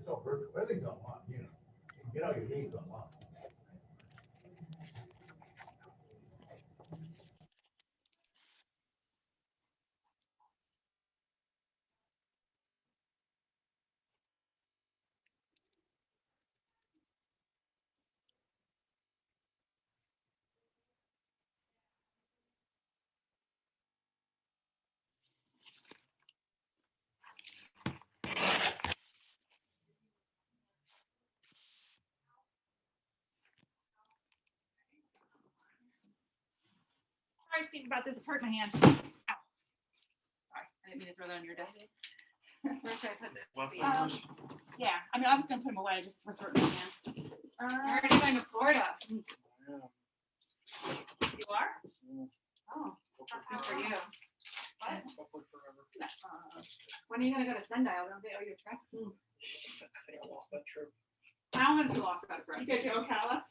all virtual. Everything's online, you know. You get all your needs online. Sorry, Steve, about this. Hurt my hand. Ow. Sorry, I didn't mean to throw that on your desk. Where should I put this? Yeah, I mean, I was gonna put them away. I just was hurting my hand. You're already going to Florida. You are? Oh, good for you. What? Forever. When are you going to go to Sundial? Don't they owe you a trip? I think I lost that trip. How am I going to go off that trip? You go to Ocala?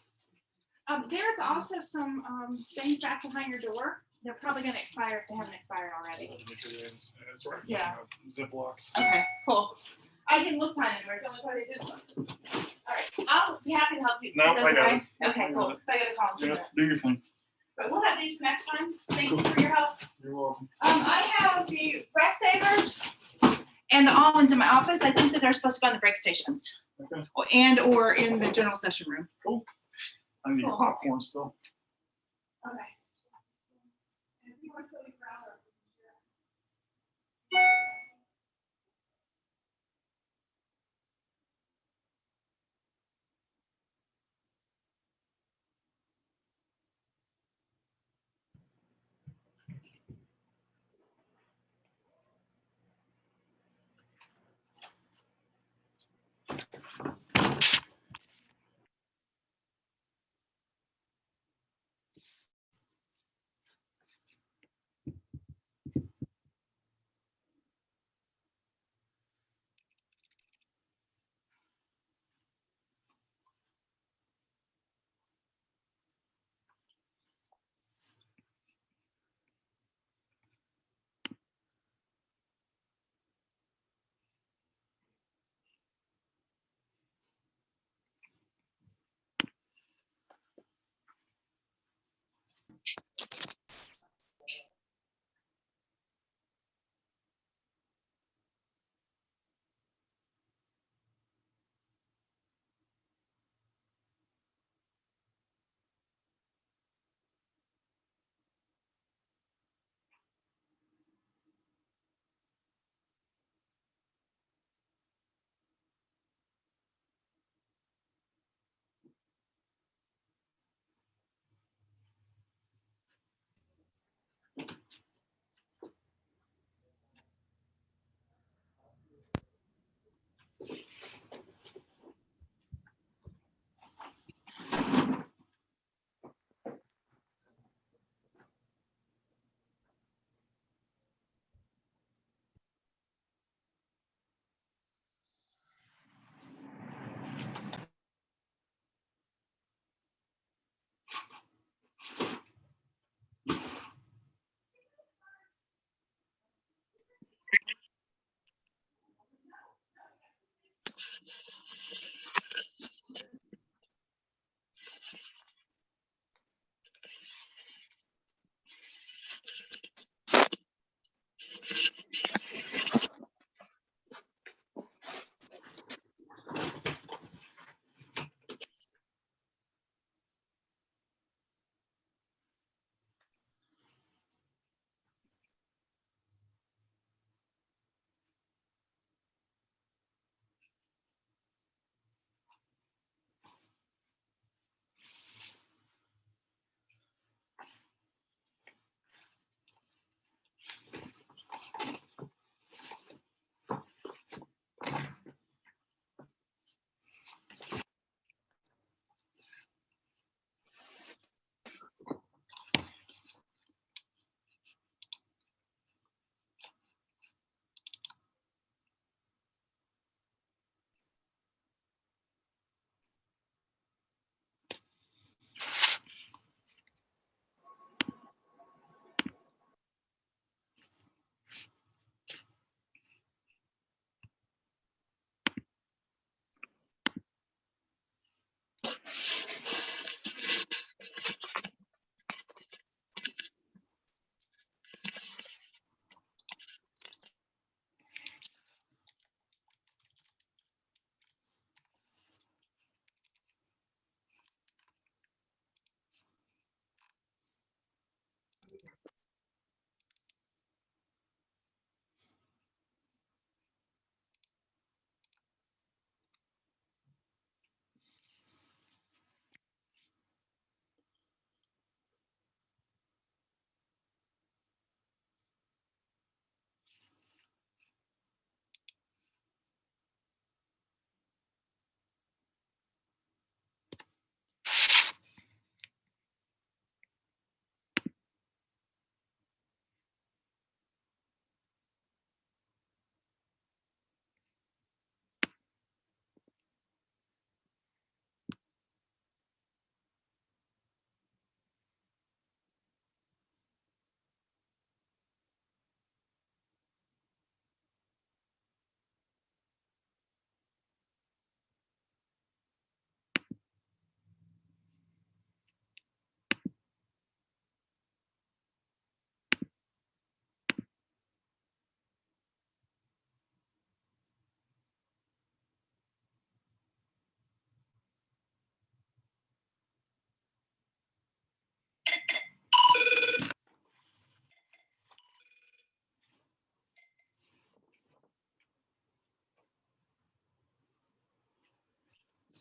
There's also some things back behind your door. They're probably gonna expire if they haven't expired already. It's right. Yeah. Ziplocs. Okay, cool. I didn't look behind anywhere. It's only why they did look. All right, I'll be happy to help you. No, That's I got okay. it. Okay, I got cool. it. 'Cause I gotta call in 2 Yeah, minutes. do your thing. But we'll have these for next time. Thank you for your help. You're welcome. I have the breast savers and the almonds in my office. I think that they're supposed to go on the break stations. Okay. Or in the general session room. Cool. I need Cool. popcorn still. Okay.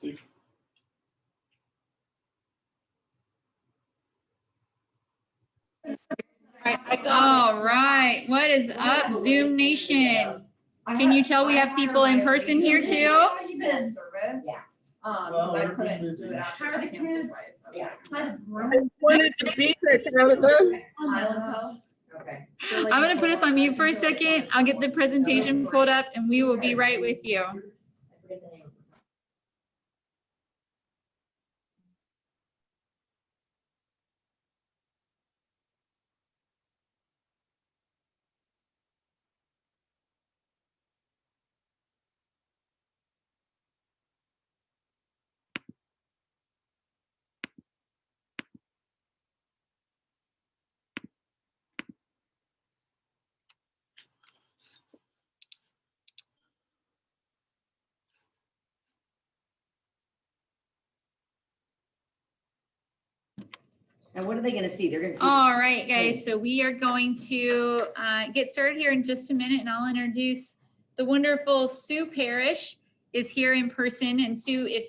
Steve. All right, what is up, Zoom Nation? Can you tell we have people in person here too? Yeah. Well, I we're couldn't busy. do it after the kids. Yeah. Wanted to be there, Tabitha. Okay. I'm gonna put us on mute for a second. I'll get the presentation pulled up and we will be right with you. And what are they gonna see? They're gonna see. All right, guys, so we are going to get started here in just a minute and I'll introduce the wonderful Sue Parrish is here in person. And Sue, if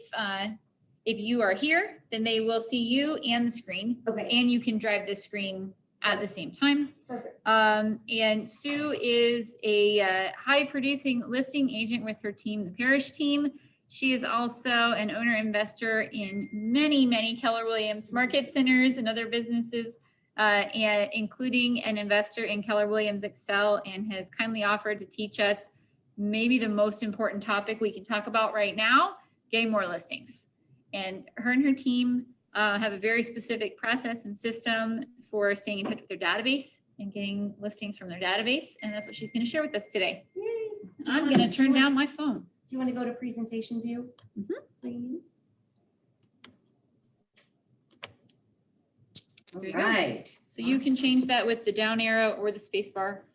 you are here, then they will see you and the screen. Okay. And you can drive the screen at the same time. Perfect. And Sue is a high producing listing agent with her team, the Parrish team. She is also an owner investor in many, many Keller Williams market centers and other businesses, and including an investor in Keller Williams Excel, and has kindly offered to teach us maybe the most important topic we can talk about right now, getting more listings. And her team have a very specific process and system for staying in touch with their database and getting listings from their database. And that's what she's going to share with us today. Yay. I'm going to turn down my phone. Do you want to go to presentation view? Please. There All you go. right. So you can change that with the down arrow or the space bar.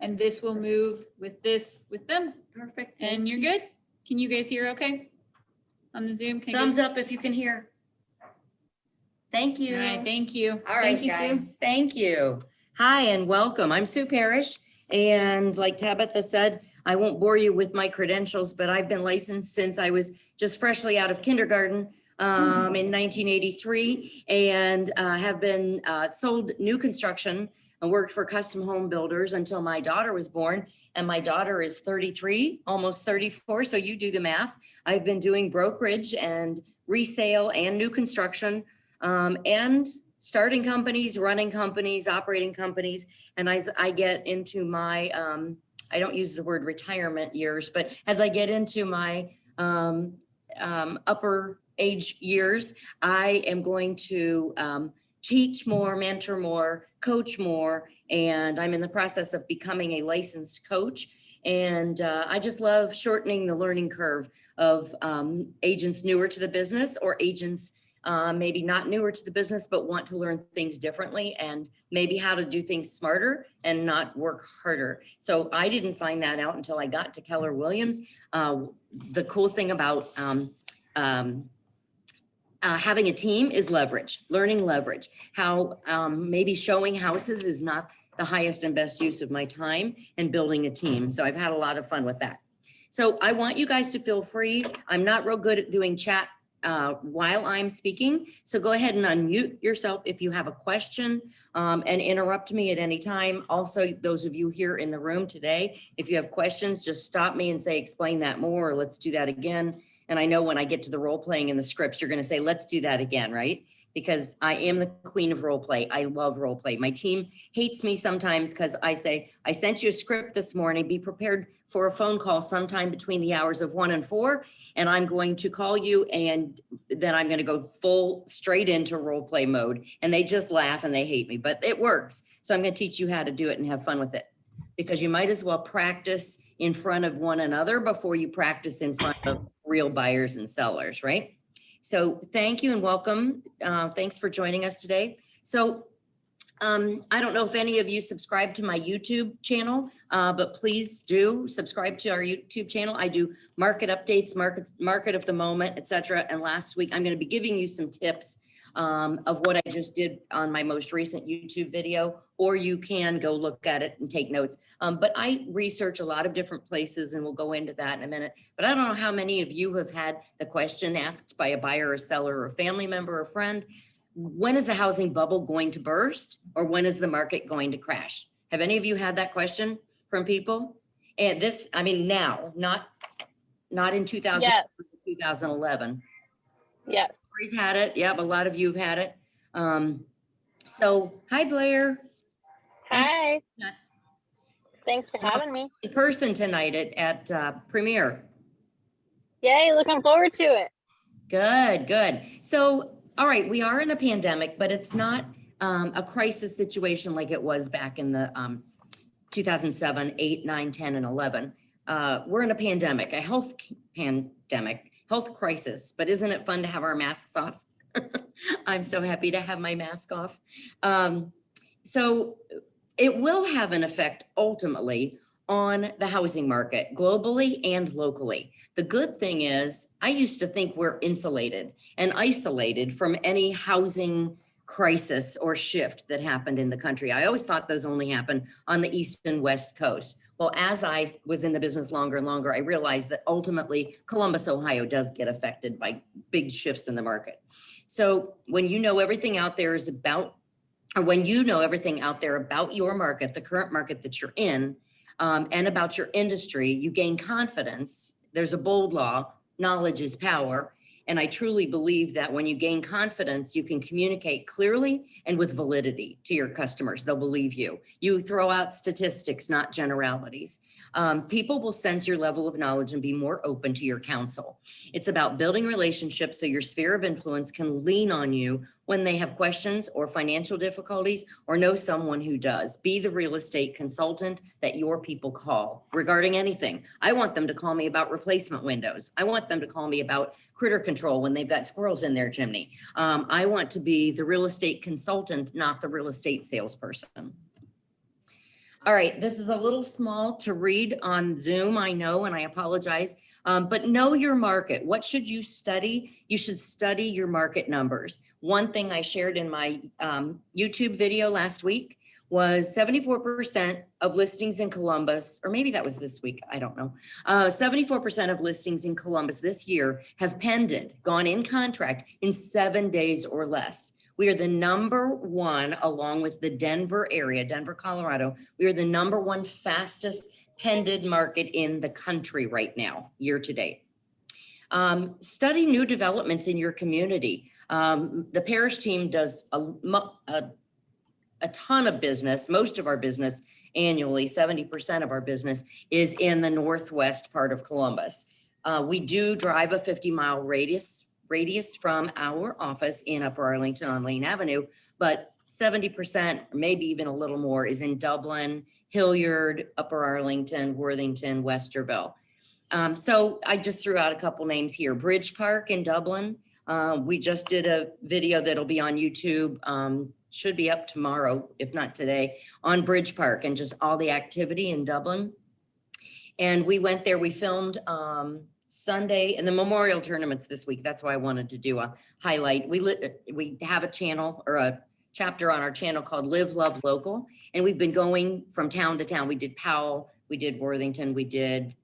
And this will move with this with them. Perfect. And you're good? Can you guys hear okay? On the Zoom? Can I Thumbs up if you can hear. Thank you. All right, thank you. All right, Thank you, Sue. guys. Thank you. Hi and welcome. I'm Sue Parrish. And like Tabitha said, I won't bore you with my credentials, but I've been licensed since I was just freshly out of kindergarten in 1983, and have been sold new construction and worked for custom home builders until my daughter was born. And my daughter is 33, almost 34. So you do the math. I've been doing brokerage and resale and new construction, and starting companies, running companies, operating companies. And as I get into my, I don't use the word retirement years, but as I get into my upper age years, I am going to teach more, mentor more, coach more, and I'm in the process of becoming a licensed coach. And I just love shortening the learning curve of agents newer to the business, or agents maybe not newer to the business, but want to learn things differently and maybe how to do things smarter and not work harder. So I didn't find that out until I got to Keller Williams. The cool thing about having a team is leverage, learning leverage, how maybe showing houses is not the highest and best use of my time, and building a team. So I've had a lot of fun with that. So I want you guys to feel free. I'm not real good at doing chat while I'm speaking. So go ahead and unmute yourself if you have a question, and interrupt me at any time. Also, those of you here in the room today, if you have questions, just stop me and say, explain that more, or let's do that again. And I know when I get to the role playing in the scripts, you're going to say, let's do that again, right? Because I am the queen of role play. I love role play. My team hates me sometimes because I say, I sent you a script this morning. Be prepared for a phone call sometime between the hours of 1 and 4. And I'm going to call you, and then I'm going to go full straight into role play mode. And they just laugh and they hate me, but it works. So I'm going to teach you how to do it and have fun with it, because you might as well practice in front of one another before you practice in front of real buyers and sellers, right? So thank you and welcome. Thanks for joining us today. So I don't know if any of you subscribe to my YouTube channel, but please do subscribe to our YouTube channel. I do market updates, market of the moment, etc. And last week, I'm going to be giving you some tips of what I just did on my most recent YouTube video, or you can go look at it and take notes. But I research a lot of different places, and we'll go into that in a minute. But I don't know how many of you have had the question asked by a buyer or seller or a family member or friend: when is the housing bubble going to burst, or when is the market going to crash? Have any of you had that question from people? And this, I mean, now, not in 2000, Yes. 2011. Yes. Lori's had it. Yep, a lot of you have had it. So, hi, Blair. Hi. Yes, Thanks for having me. in person tonight at Premiere. Yay, looking forward to it. Good, good. So, all right, we are in a pandemic, but it's not a crisis situation like it was back in the 2007, 8, 9, 10, and 11. We're in a pandemic, a health pandemic, health crisis, but isn't it fun to have our masks off? I'm so happy to have my mask off. So it will have an effect ultimately on the housing market globally and locally. The good thing is, I used to think we're insulated and isolated from any housing crisis or shift that happened in the country. I always thought those only happened on the East and West Coast. Well, as I was in the business longer and longer, I realized that ultimately Columbus, Ohio does get affected by big shifts in the market. So when you know everything out there is about, or when you know everything out there about your market, the current market that you're in, and about your industry, you gain confidence. There's a bold law, knowledge is power. And I truly believe that when you gain confidence, you can communicate clearly and with validity to your customers. They'll believe you. You throw out statistics, not generalities. People will sense your level of knowledge and be more open to your counsel. It's about building relationships so your sphere of influence can lean on you when they have questions or financial difficulties, or know someone who does. Be the real estate consultant that your people call regarding anything. I want them to call me about replacement windows. I want them to call me about critter control when they've got squirrels in their chimney. I want to be the real estate consultant, not the real estate salesperson. All right, this is a little small to read on Zoom, I know, and I apologize, but know your market. What should you study? You should study your market numbers. One thing I shared in my YouTube video last week was 74% of listings in Columbus, or maybe that was this week, I don't know. 74% of listings in Columbus this year have pended, gone in contract in 7 days or less. We are the #1, along with the Denver area, Denver, Colorado. We are the #1 fastest pended market in the country right now, year to date. Study new developments in your community. The Parrish team does a ton of business. Most of our business annually, 70% of our business is in the northwest part of Columbus. We do drive a 50-mile radius from our office in Upper Arlington on Lane Avenue, but 70%, maybe even a little more, is in Dublin, Hilliard, Upper Arlington, Worthington, Westerville. So I just threw out a couple names here. Bridge Park in Dublin. We just did a video that'll be on YouTube, should be up tomorrow, if not today, on Bridge Park and just all the activity in Dublin. And we went there, we filmed Sunday, and the Memorial Tournament's this week. That's why I wanted to do a highlight. We have a channel or a chapter on our channel called Live, Love, Local. And we've been going from town to town. We did Powell, we did Worthington, we did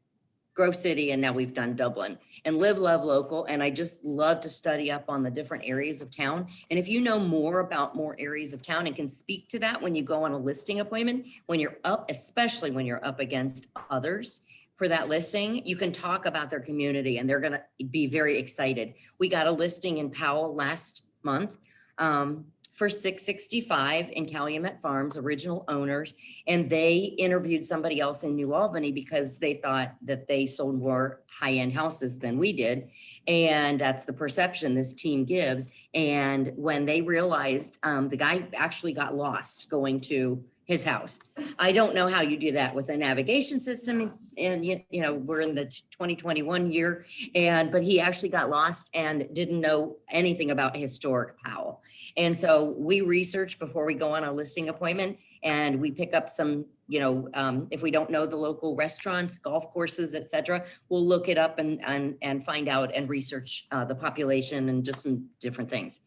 Grove City, and now we've done Dublin. And Live, Love, Local. And I just love to study up on the different areas of town. And if you know more about more areas of town and can speak to that when you go on a listing appointment, when you're up, especially when you're up against others for that listing, you can talk about their community and they're gonna be very excited. We got a listing in Powell last month for 665 in Calumet Farms, original owners, and they interviewed somebody else in New Albany because they thought that they sold more high-end houses than we did. And that's the perception this team gives. And when they realized, the guy actually got lost going to his house. I don't know how you do that with a navigation system, and you know, we're in the 2021 year, but he actually got lost and didn't know anything about historic Powell. And so we research before we go on a listing appointment, and we pick up some, you know, if we don't know the local restaurants, golf courses, et cetera, we'll look it up and find out and research the population and just some different things.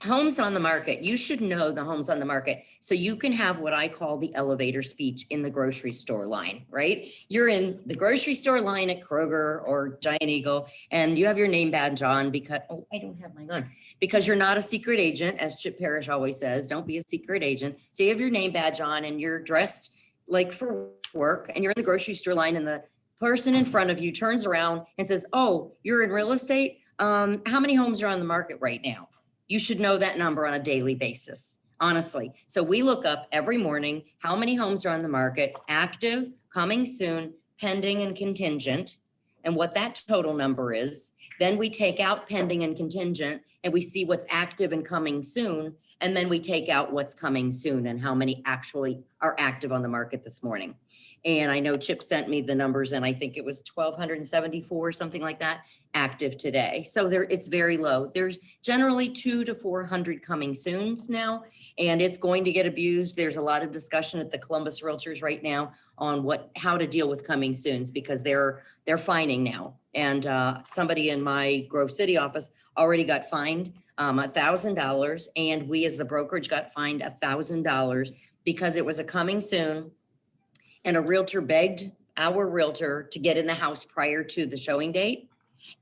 Homes on the market, you should know the homes on the market. So you can have what I call the elevator speech in the grocery store line, right? You're in the grocery store line at Kroger or Giant Eagle, and you have your name badge on because, oh, I don't have mine on, because you're not a secret agent, as Chip Parrish always says, don't be a secret agent. So you have your name badge on and you're dressed like for work, and you're in the grocery store line, and the person in front of you turns around and says, oh, you're in real estate? How many homes are on the market right now? You should know that number on a daily basis, honestly. So we look up every morning, how many homes are on the market, active, coming soon, pending and contingent, and what that total number is. Then we take out pending and contingent, and we see what's active and coming soon. And then we take out what's coming soon and how many actually are active on the market this morning. And I know Chip sent me the numbers, and I think it was 1,274, something like that, active today. So it's very low. There's generally 200 to 400 coming soons now, and it's going to get abused. There's a lot of discussion at the Columbus Realtors right now on how to deal with coming soons, because they're fining now. And somebody in my Grove City office already got fined $1,000, and we as the brokerage got fined $1,000 because it was a coming soon. And a realtor begged our realtor to get in the house prior to the showing date,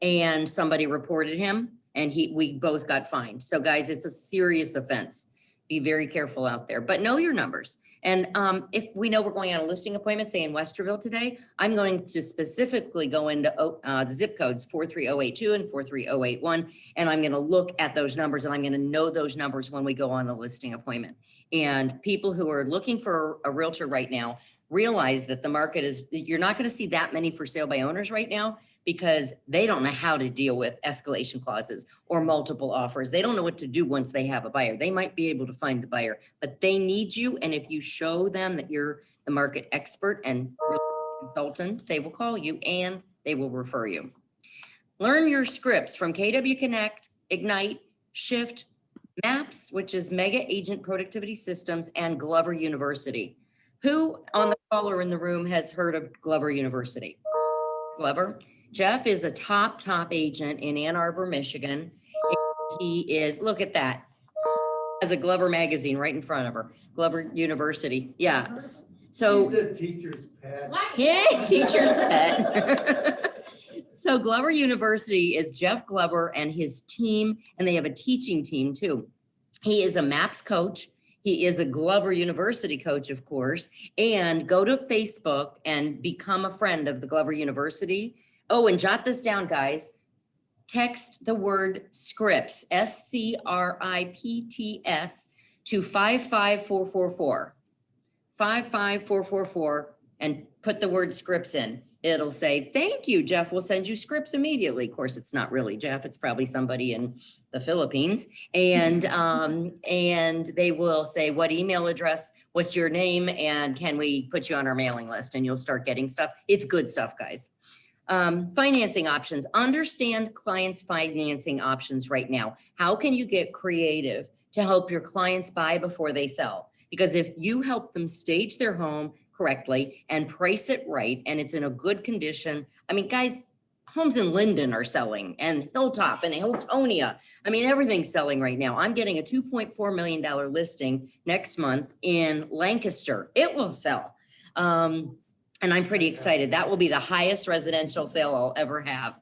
and somebody reported him, and we both got fined. So guys, it's a serious offense. Be very careful out there, but know your numbers. And if we know we're going on a listing appointment, say in Westerville today, I'm going to specifically go into the zip codes 43082 and 43081, and I'm going to look at those numbers, and I'm going to know those numbers when we go on a listing appointment. And people who are looking for a realtor right now, realize that the market you're not going to see that many for sale by owners right now, because they don't know how to deal with escalation clauses or multiple offers. They don't know what to do once they have a buyer. They might be able to find the buyer, but they need you. And if you show them that you're the market expert and consultant, they will call you and they will refer you. Learn your scripts from KW Connect, Ignite, Shift, MAPS, which is Mega Agent Productivity Systems, and Glover University. Who on the call or in the room has heard of Glover University? Glover? Jeff is a top agent in Ann Arbor, Michigan. He is, look at that, has a Glover magazine right in front of her. Glover University, yeah. So He's a teacher's pet. yeah, teacher's pet. So Glover University is Jeff Glover and his team, and they have a teaching team too. He is a MAPS coach. He is a Glover University coach, of course, and go to Facebook and become a friend of the Glover University. Oh, and jot this down, guys. Text the word scripts, SCRIPTS, to 55444. 55444, and put the word scripts in. It'll say, thank you, Jeff will send you scripts immediately. Of course, it's not really Jeff, it's probably somebody in the Philippines. And they will say, what email address, what's your name, and can we put you on our mailing list? And you'll start getting stuff. It's good stuff, guys. Financing options. Understand clients' financing options right now. How can you get creative to help your clients buy before they sell? Because if you help them stage their home correctly and price it right, and it's in a good condition. I mean, guys, homes in Linden are selling, and Hilltop and Hiltonia. I mean, everything's selling right now. I'm getting a $2.4 million listing next month in Lancaster. It will sell. And I'm pretty excited. That will be the highest residential sale I'll ever have.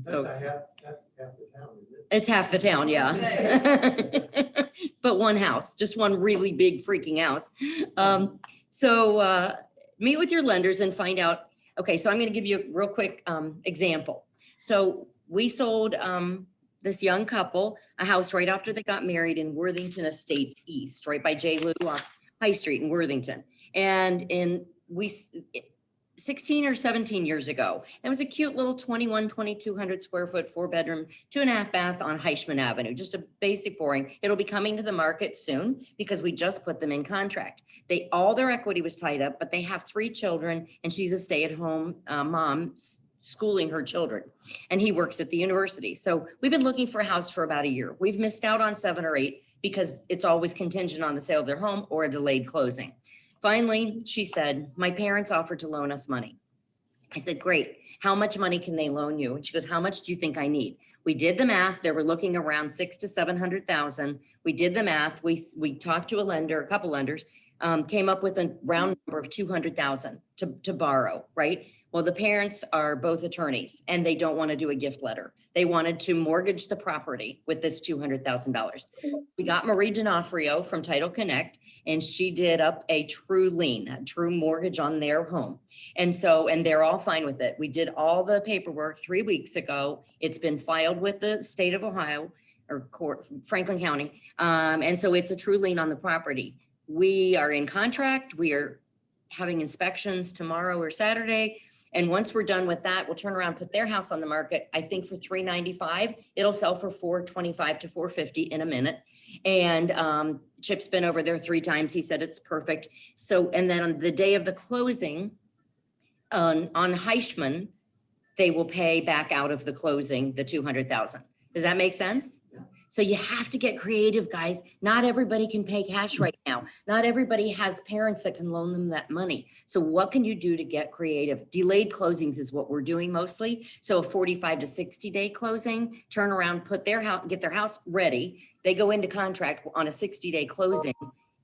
So That's half the town, isn't it? it's half the town, yeah. But one house, just one really big freaking house. So meet with your lenders and find out. Okay, so I'm going to give you a real quick example. So we sold this young couple a house right after they got married in Worthington Estates East, right by J. Lou off High Street in Worthington. And 16 or 17 years ago. It was a cute little 2,200 square foot, 4-bedroom, 2.5 bath on Heishman Avenue, just a basic boring. It'll be coming to the market soon because we just put them in contract. All their equity was tied up, but they have 3 children and she's a stay-at-home mom schooling her children. And he works at the university. So we've been looking for a house for about a year. We've missed out on 7 or 8 because it's always contingent on the sale of their home or a delayed closing. Finally, she said, my parents offered to loan us money. I said, great. How much money can they loan you? And she goes, how much do you think I need? We did the math. They were looking around 600,000 to 700,000. We did the math. We talked to a couple lenders, came up with a round number of 200,000 to borrow, right? Well, the parents are both attorneys and they don't want to do a gift letter. They wanted to mortgage the property with this $200,000. We got Marie D'Onofrio from Title Connect and she did up a true lien, a true mortgage on their home. And they're all fine with it. We did all the paperwork 3 weeks ago. It's been filed with the state of Ohio or court, Franklin County. And so it's a true lien on the property. We are in contract. We are having inspections tomorrow or Saturday. And once we're done with that, we'll turn around, put their house on the market, I think for $395. It'll sell for $425 to $450 in a minute. And Chip's been over there 3 times. He said it's perfect. So, and then on the day of the closing on Heishman, they will pay back out of the closing the $200,000. Does that make sense? Yeah. So you have to get creative, guys. Not everybody can pay cash right now. Not everybody has parents that can loan them that money. So what can you do to get creative? Delayed closings is what we're doing mostly. So a 45 to 60 day closing, turn around, put their house, get their house ready. They go into contract on a 60-day closing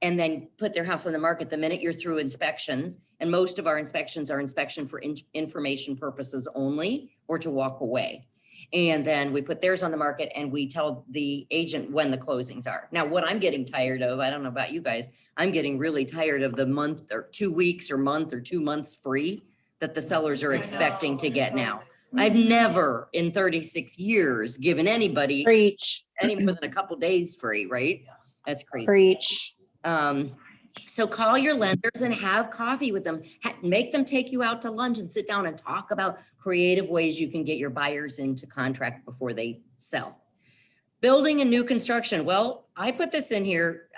and then put their house on the market the minute you're through inspections. And most of our inspections are inspection for information purposes only or to walk away. And then we put theirs on the market and we tell the agent when the closings are. Now, what I'm getting tired of, I don't know about you guys, I'm getting really tired of the month or 2 weeks or month or 2 months free that the sellers are expecting to get now. I've never in 36 years given anybody Preach, any more than a couple days free, right? That's crazy. preach. So call your lenders and have coffee with them. Make them take you out to lunch and sit down and talk about creative ways you can get your buyers into contract before they sell. Building and new construction. Well, I put this in here.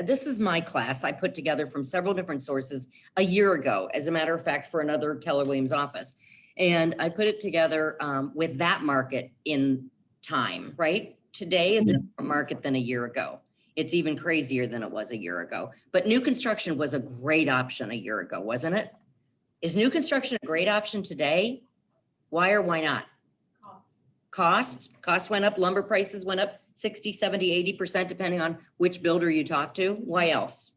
This is my class I put together from several different sources a year ago, as a matter of fact, for another Keller Williams office. And I put it together with that market in time, right? Today is a different market than a year ago. It's even crazier than it was a year ago. But new construction was a great option a year ago, wasn't it? Is new construction a great option today? Why or why not? Cost went up, lumber prices went up 60, 70, 80%, depending on which builder you talk to. Why else?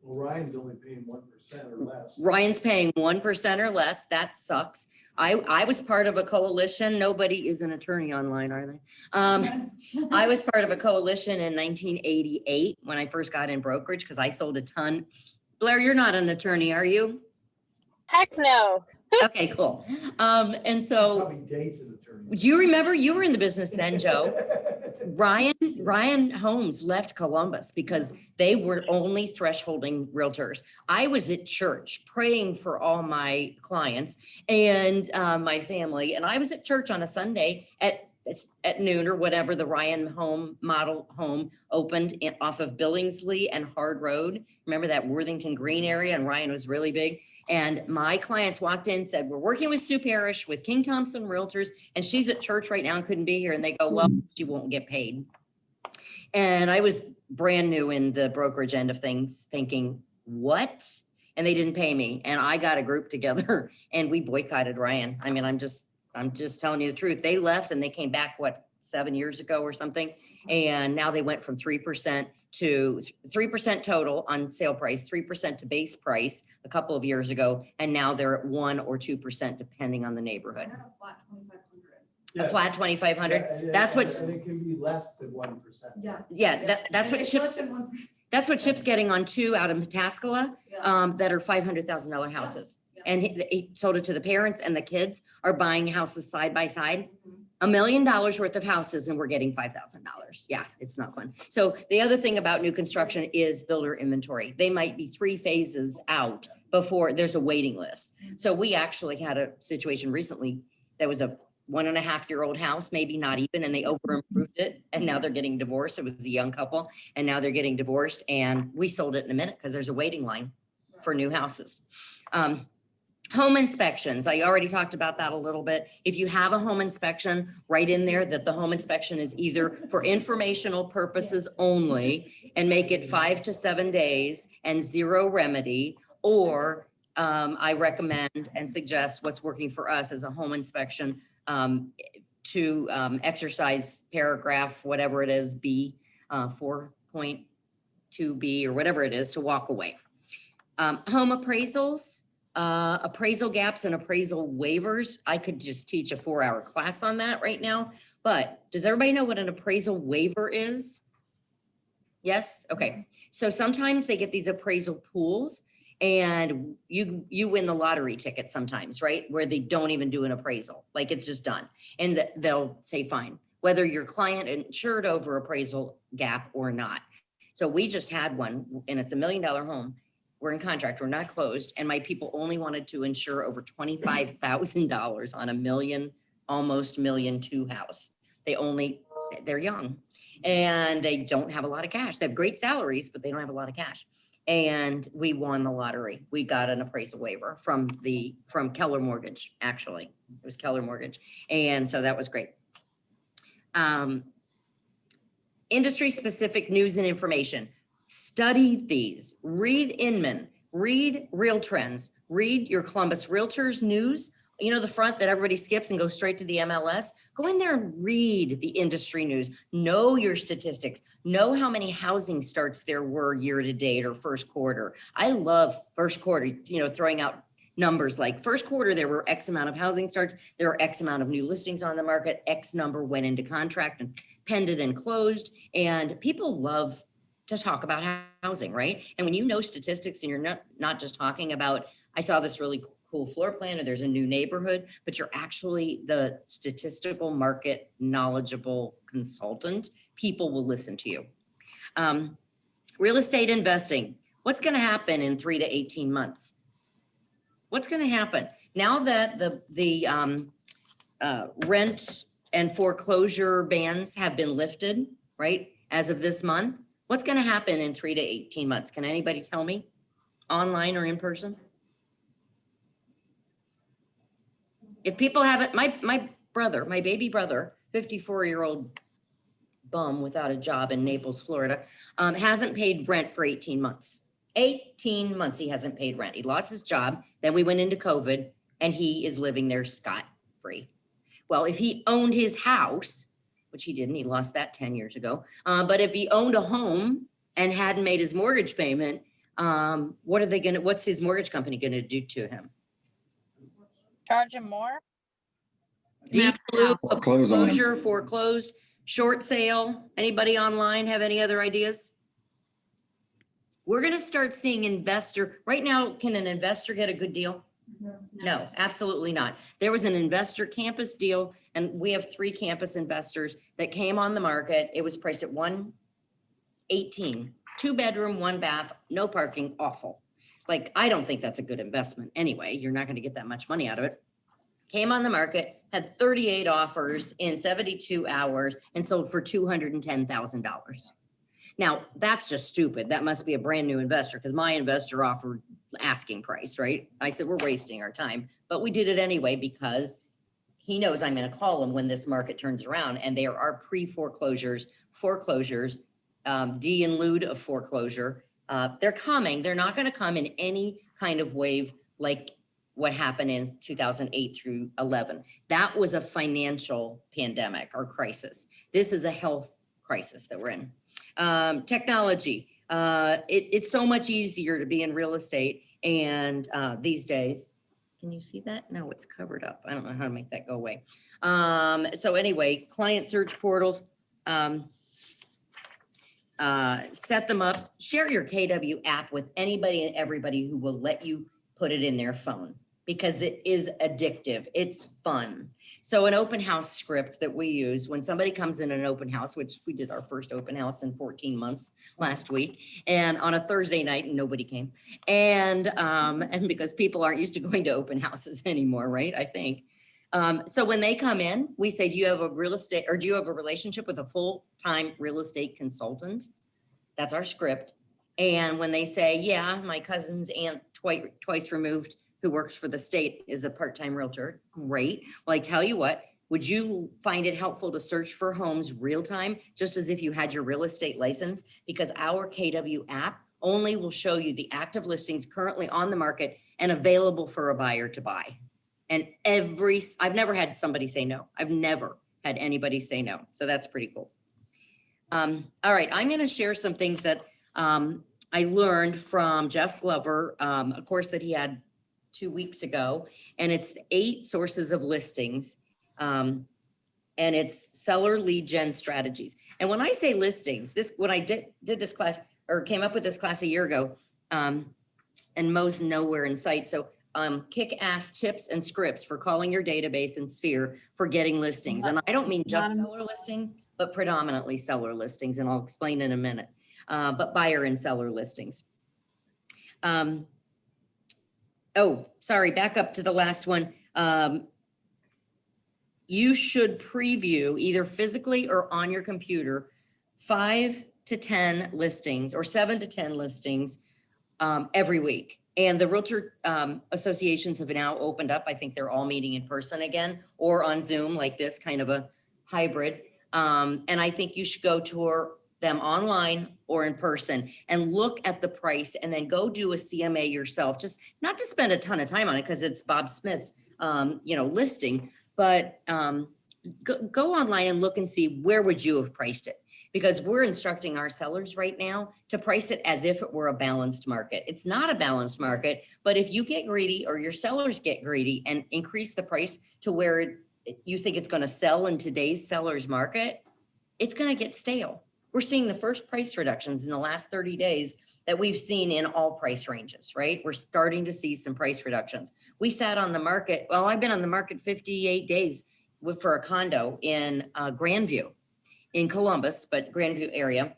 Well, Ryan's only paying 1% or less. Ryan's paying 1% or less. That sucks. I was part of a coalition. Nobody is an attorney online, are they? I was part of a coalition in 1988 when I first got in brokerage because I sold a ton. Blair, you're not an attorney, are you? Heck no. Okay, cool. And so Probably dates an attorney. do you remember you were in the business then, Joe? Ryan Holmes left Columbus because they were only thresholding realtors. I was at church praying for all my clients and my family. And I was at church on a Sunday at noon or whatever, the Ryan model home opened off of Billingsley and Hard Road. Remember that Worthington Green area? And Ryan was really big. And my clients walked in and said, we're working with Sue Parrish with King Thompson Realtors, and she's at church right now and couldn't be here. And they go, well, she won't get paid. And I was brand new in the brokerage end of things thinking, what? And they didn't pay me. And I got a group together and we boycotted Ryan. I mean, I'm just telling you the truth. They left and they came back, 7 years ago or something. And now they went from 3% to 3% total on sale price, 3% to base price a couple of years ago. And now they're at 1 or 2% depending on the neighborhood. A flat 2,500. That's what's, and it can be less than 1%. that's what Chip's getting on 2 out of Pataskala that are $500,000 houses. And he sold it to the parents, and the kids are buying houses side by side. $1 million worth of houses, and we're getting $5,000. Yeah, it's not fun. So the other thing about new construction is builder inventory. They might be 3 phases out before there's a waiting list. So we actually had a situation recently that was a 1.5-year-old house, maybe not even, and they over improved it. And now they're getting divorced. It was a young couple and now they're getting divorced, and we sold it in a minute because there's a waiting line for new houses. Home inspections, I already talked about that a little bit. If you have a home inspection, write in there that the home inspection is either for informational purposes only and make it 5 to 7 days and 0 remedy, or I recommend and suggest what's working for us as a home inspection to exercise paragraph, whatever it is, B, 4.2B or whatever it is, to walk away. Home appraisals. Appraisal gaps and appraisal waivers. I could just teach a 4-hour class on that right now, but does everybody know what an appraisal waiver is? Yes? Okay. So sometimes they get these appraisal pools and you win the lottery ticket sometimes, right? Where they don't even do an appraisal, like it's just done. And they'll say, fine, whether your client insured over appraisal gap or not. So we just had one, and it's $1 million home. We're in contract, we're not closed, and my people only wanted to insure over $25,000 on $1 million, almost $1.2 million house. They're young and they don't have a lot of cash. They have great salaries, but they don't have a lot of cash. And we won the lottery. We got an appraisal waiver from Keller Mortgage, actually. It was Keller Mortgage. And so that was great. Industry specific news and information. Study these, read Inman, read Real Trends, read your Columbus Realtors news, you know, the front that everybody skips and goes straight to the MLS. Go in there and read the industry news, know your statistics, know how many housing starts there were year to date or first quarter. I love first quarter, you know, throwing out numbers like first quarter, there were X amount of housing starts, there are X amount of new listings on the market, X number went into contract and pended and closed, and people love to talk about housing, right? And when you know statistics and you're not just talking about, I saw this really cool floor plan or there's a new neighborhood, but you're actually the statistical market knowledgeable consultant, people will listen to you. Real estate investing. What's going to happen in 3 to 18 months? What's going to happen now that the rent and foreclosure bans have been lifted, right? As of this month, what's going to happen in 3 to 18 months? Can anybody tell me, online or in person? If people haven't, my brother, my baby brother, 54-year-old bum without a job in Naples, Florida, hasn't paid rent for 18 months. 18 months he hasn't paid rent. He lost his job. Then we went into COVID and he is living there scot-free. Well, if he owned his house, which he didn't, he lost that 10 years ago. But if he owned a home and hadn't made his mortgage payment, what's his mortgage company gonna do to him? Charge him more? Deed in lieu of Foreclose on him. foreclosure, foreclose, short sale. Anybody online have any other ideas? We're gonna start seeing right now, can an investor get a good deal? No, absolutely not. There was an investor campus deal, and we have 3 campus investors that came on the market. It was priced at $118, 2-bedroom, 1 bath, no parking, awful. Like, I don't think that's a good investment anyway. You're not gonna get that much money out of it. Came on the market, had 38 offers in 72 hours and sold for $210,000. Now, that's just stupid. That must be a brand new investor because my investor offered asking price, right? I said, we're wasting our time, but we did it anyway because he knows I'm going to call him when this market turns around, and there are pre-foreclosures, foreclosures, D in lieu of foreclosure. They're coming. They're not going to come in any kind of wave like what happened in 2008 through 11. That was a financial pandemic or crisis. This is a health crisis that we're in. Technology. It's so much easier to be in real estate and these days. Can you see that? No, it's covered up. I don't know how to make that go away. So anyway, client search portals, set them up, share your KW app with anybody and everybody who will let you put it in their phone. because it is addictive. It's fun. So an open house script that we use when somebody comes in an open house, which we did our first open house in 14 months last week, and on a Thursday night, and nobody came. And because people aren't used to going to open houses anymore, right? I think. So when they come in, we say, do you have a real estate, or do you have a relationship with a full-time real estate consultant? That's our script. And when they say, yeah, my cousin's aunt twice removed who works for the state is a part-time realtor, great. Well, I tell you what, would you find it helpful to search for homes real time, just as if you had your real estate license? Because our KW app only will show you the active listings currently on the market and available for a buyer to buy. And I've never had somebody say no. I've never had anybody say no. So that's pretty cool. All right, I'm going to share some things that I learned from Jeff Glover, a course that he had 2 weeks ago, and it's 8 sources of listings, and it's seller lead gen strategies. And when I say listings, when I did this class, or came up with this class a year ago, and Mo's nowhere in sight. So kick-ass tips and scripts for calling your database and sphere for getting listings. And I don't mean just seller listings, but predominantly seller listings, and I'll explain in a minute, but buyer and seller listings. Oh, sorry, back up to the last one. You should preview either physically or on your computer 5 to 10 listings or 7 to 10 listings every week. And the realtor associations have now opened up. I think they're all meeting in person again or on Zoom like this, kind of a hybrid. And I think you should go tour them online or in person and look at the price and then go do a CMA yourself, just not to spend a ton of time on it because it's Bob Smith's, listing, but go online and look and see where would you have priced it? Because we're instructing our sellers right now to price it as if it were a balanced market. It's not a balanced market, but if you get greedy or your sellers get greedy and increase the price to where you think it's going to sell in today's seller's market, it's going to get stale. We're seeing the first price reductions in the last 30 days that we've seen in all price ranges, right? We're starting to see some price reductions. We sat on the market. Well, I've been on the market 58 days for a condo in Grandview in Columbus, but Grandview area.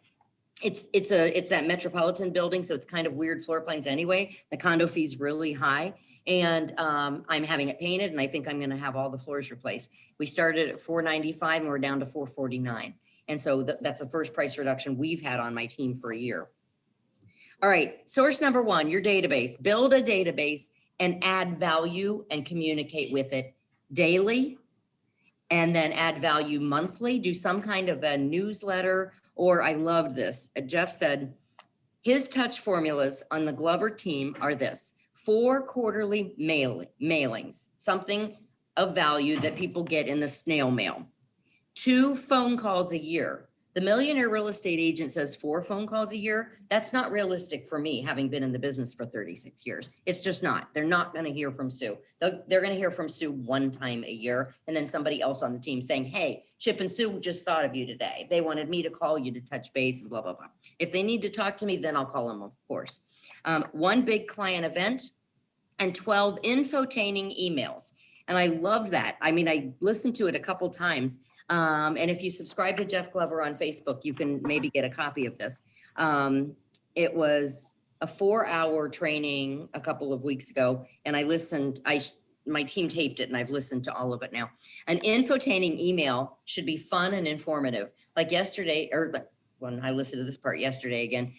It's that metropolitan building. So it's kind of weird floor plans anyway. The condo fee's really high, and I'm having it painted, and I think I'm going to have all the floors replaced. We started at $495 and we're down to $449. And so that's the first price reduction we've had on my team for a year. All right, source number 1, your database. Build a database and add value and communicate with it daily, and then add value monthly. Do some kind of a newsletter, or I loved this. Jeff said his touch formulas on the Glover team are this: 4 quarterly mailings, something of value that people get in the snail mail. 2 phone calls a year. The Millionaire Real Estate Agent says 4 phone calls a year. That's not realistic for me, having been in the business for 36 years. It's just not. They're not going to hear from Sue. They're going to hear from Sue 1 time a year, and then somebody else on the team saying, hey, Chip and Sue just thought of you today. They wanted me to call you to touch base and blah, blah, blah. If they need to talk to me, then I'll call them, of course. 1 big client event and 12 infotaining emails. And I love that. I mean, I listened to it a couple times. And if you subscribe to Jeff Glover on Facebook, you can maybe get a copy of this. It was a 4-hour training a couple of weeks ago, and I listened. My team taped it, and I've listened to all of it now. An infotaining email should be fun and informative. Like yesterday, or when I listened to this part yesterday again,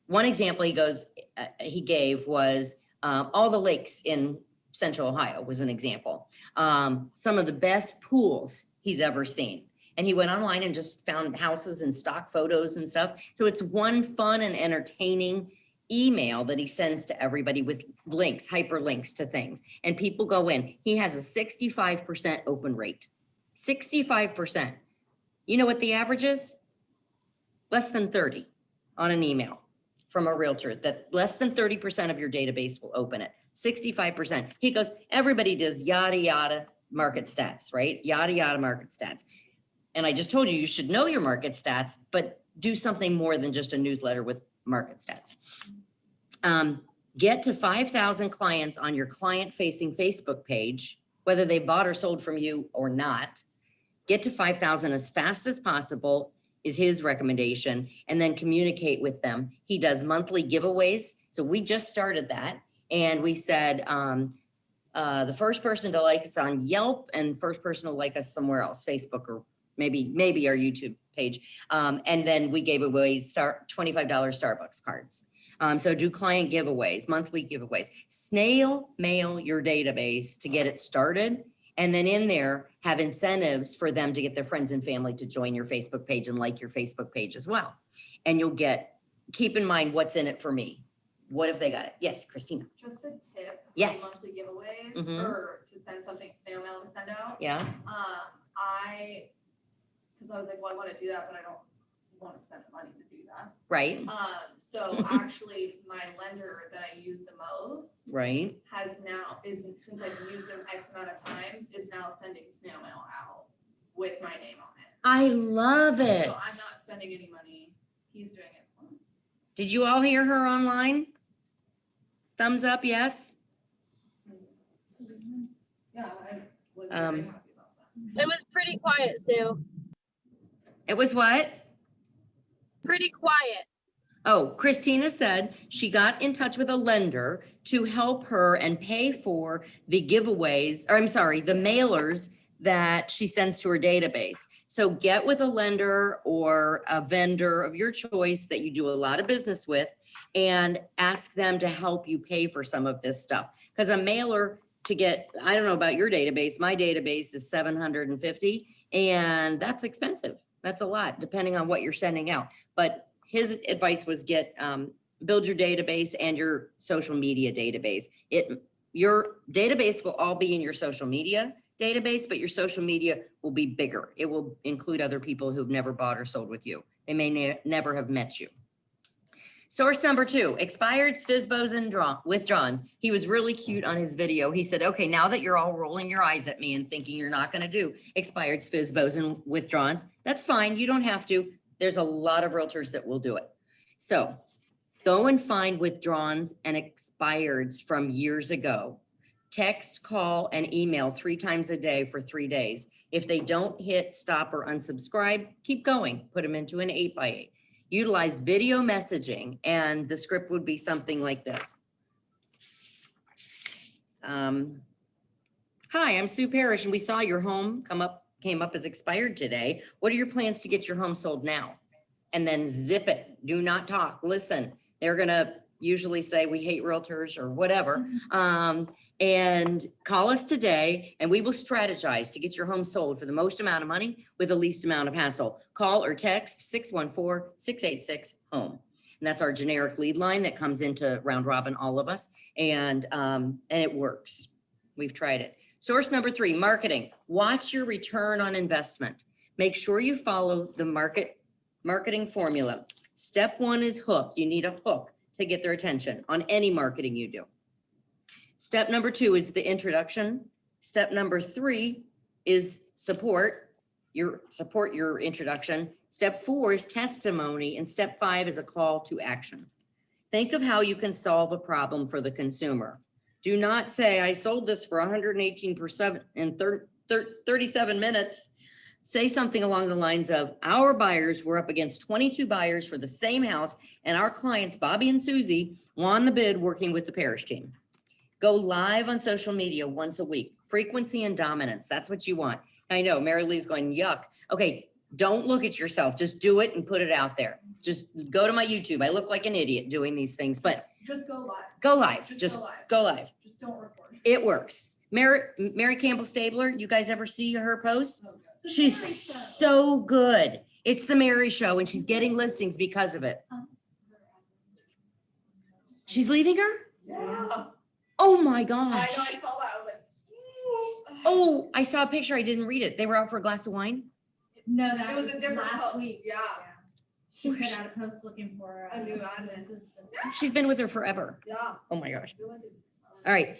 one example he gave was all the lakes in Central Ohio was an example. Some of the best pools he's ever seen. And he went online and just found houses and stock photos and stuff. So it's one fun and entertaining email that he sends to everybody with links, hyperlinks to things. And people go in. He has a 65% open rate. 65%. You know what the average is? Less than 30 on an email from a realtor, that less than 30% of your database will open it. 65%. He goes, everybody does yada, yada market stats, right? Yada, yada market stats. And I just told you, you should know your market stats, but do something more than just a newsletter with market stats. Get to 5,000 clients on your client-facing Facebook page, whether they bought or sold from you or not. Get to 5,000 as fast as possible is his recommendation, and then communicate with them. He does monthly giveaways. So we just started that. And we said, the first person to like us on Yelp and first person to like us somewhere else, Facebook or maybe our YouTube page. And then we gave away $25 Starbucks cards. So do client giveaways, monthly giveaways. Snail mail your database to get it started. And then in there have incentives for them to get their friends and family to join your Facebook page and like your Facebook page as well. And you'll keep in mind what's in it for me. What if they got it? Yes, Christina. Just a tip. on Yes. Monthly giveaways Mhm. or to send something, snail mail to send out. Yeah, Because I was like, well, I want to do that, but I don't want to spend the money to do that. right, So actually, my lender that I use the most right. since I've used them X amount of times, is now sending snail mail out with my name on it. I love it. So I'm not spending any money. He's doing it for me. Did you all hear her online? Thumbs up, yes? Yeah, I was very Um, happy about that. It was pretty quiet, Sue. It was what? Pretty quiet. Oh, Christina said she got in touch with a lender to help her and pay for the giveaways, or I'm sorry, the mailers that she sends to her database. So get with a lender or a vendor of your choice that you do a lot of business with and ask them to help you pay for some of this stuff. Because a mailer to get, I don't know about your database, my database is 750 and that's expensive. That's a lot, depending on what you're sending out. But his advice was build your database and your social media database. Your database will all be in your social media database, but your social media will be bigger. It will include other people who've never bought or sold with you. They may never have met you. Source number 2, expireds, FSBOs, and withdrawns. He was really cute on his video. He said, okay, now that you're all rolling your eyes at me and thinking you're not going to do expireds, FSBOs, and withdrawns, that's fine. You don't have to. There's a lot of realtors that will do it. So go and find withdrawns and expireds from years ago. Text, call, and email 3 times a day for 3 days. If they don't hit stop or unsubscribe, keep going. Put them into an 8x8. Utilize video messaging, and the script would be something like this. Hi, I'm Sue Parrish, and we saw your home came up as expired today. What are your plans to get your home sold now? And then zip it. Do not talk. Listen, they're gonna usually say we hate realtors or whatever. And call us today and we will strategize to get your home sold for the most amount of money with the least amount of hassle. Call or text 614-686-HOME. And that's our generic lead line that comes into round robin, all of us. And it works. We've tried it. Source number 3, marketing. Watch your return on investment. Make sure you follow the marketing formula. Step 1 is hook. You need a hook to get their attention on any marketing you do. Step number 2 is the introduction. Step number 3 is support your introduction. Step 4 is testimony. And step 5 is a call to action. Think of how you can solve a problem for the consumer. Do not say, I sold this for 118% in 37 minutes. Say something along the lines of, our buyers were up against 22 buyers for the same house, and our clients, Bobby and Susie, won the bid working with the Parrish team. Go live on social media once a week. Frequency and dominance. That's what you want. I know Mary Lee's going, yuck. Okay, don't look at yourself. Just do it and put it out there. Just go to my YouTube. I look like an idiot doing these things, but Just go live. go live. Just Just go live. go live. Just don't record. It works. Mary Campbell Stabler, you guys ever see her posts? So good. She's so good. It's the Mary Show, and she's getting listings because of it. She's leaving her? Yeah. Oh my I gosh. know, I saw that. I was like, Oh, I saw a picture. I didn't read it. They were out for a glass of wine. No, that it was a different last post. week. Yeah. She put out a post looking for A new admin. assistant. She's been with her forever. Yeah. Oh my gosh. All right.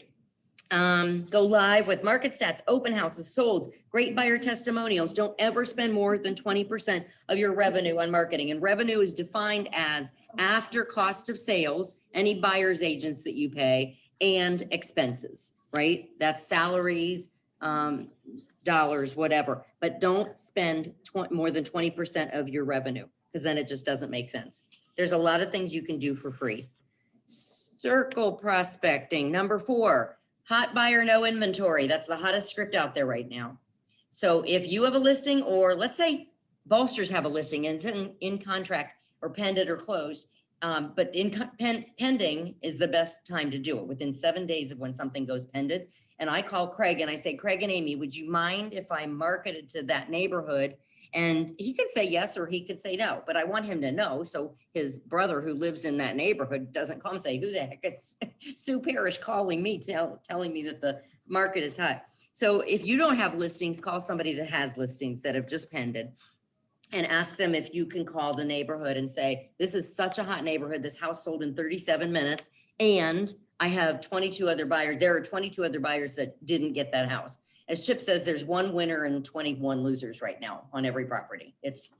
Go live with market stats, open houses, sold, great buyer testimonials. Don't ever spend more than 20% of your revenue on marketing. And revenue is defined as after cost of sales, any buyer's agents that you pay, and expenses, right? That's salaries, dollars, whatever. But don't spend more than 20% of your revenue, because then it just doesn't make sense. There's a lot of things you can do for free. Circle prospecting. Number 4. Hot buyer, no inventory. That's the hottest script out there right now. So if you have a listing, or let's say Bolsters have a listing and it's in contract or pended or closed, but pending is the best time to do it, within 7 days of when something goes pended. And I call Craig and I say, Craig and Amy, would you mind if I marketed to that neighborhood? And he could say yes, or he could say no, but I want him to know. So his brother who lives in that neighborhood doesn't call and say, who the heck is Sue Parrish calling me, telling me that the market is hot. So if you don't have listings, call somebody that has listings that have just pended and ask them if you can call the neighborhood and say, this is such a hot neighborhood. This house sold in 37 minutes. And I have 22 other buyers. There are 22 other buyers that didn't get that house. As Chip says, there's 1 winner and 21 losers right now on every property. It's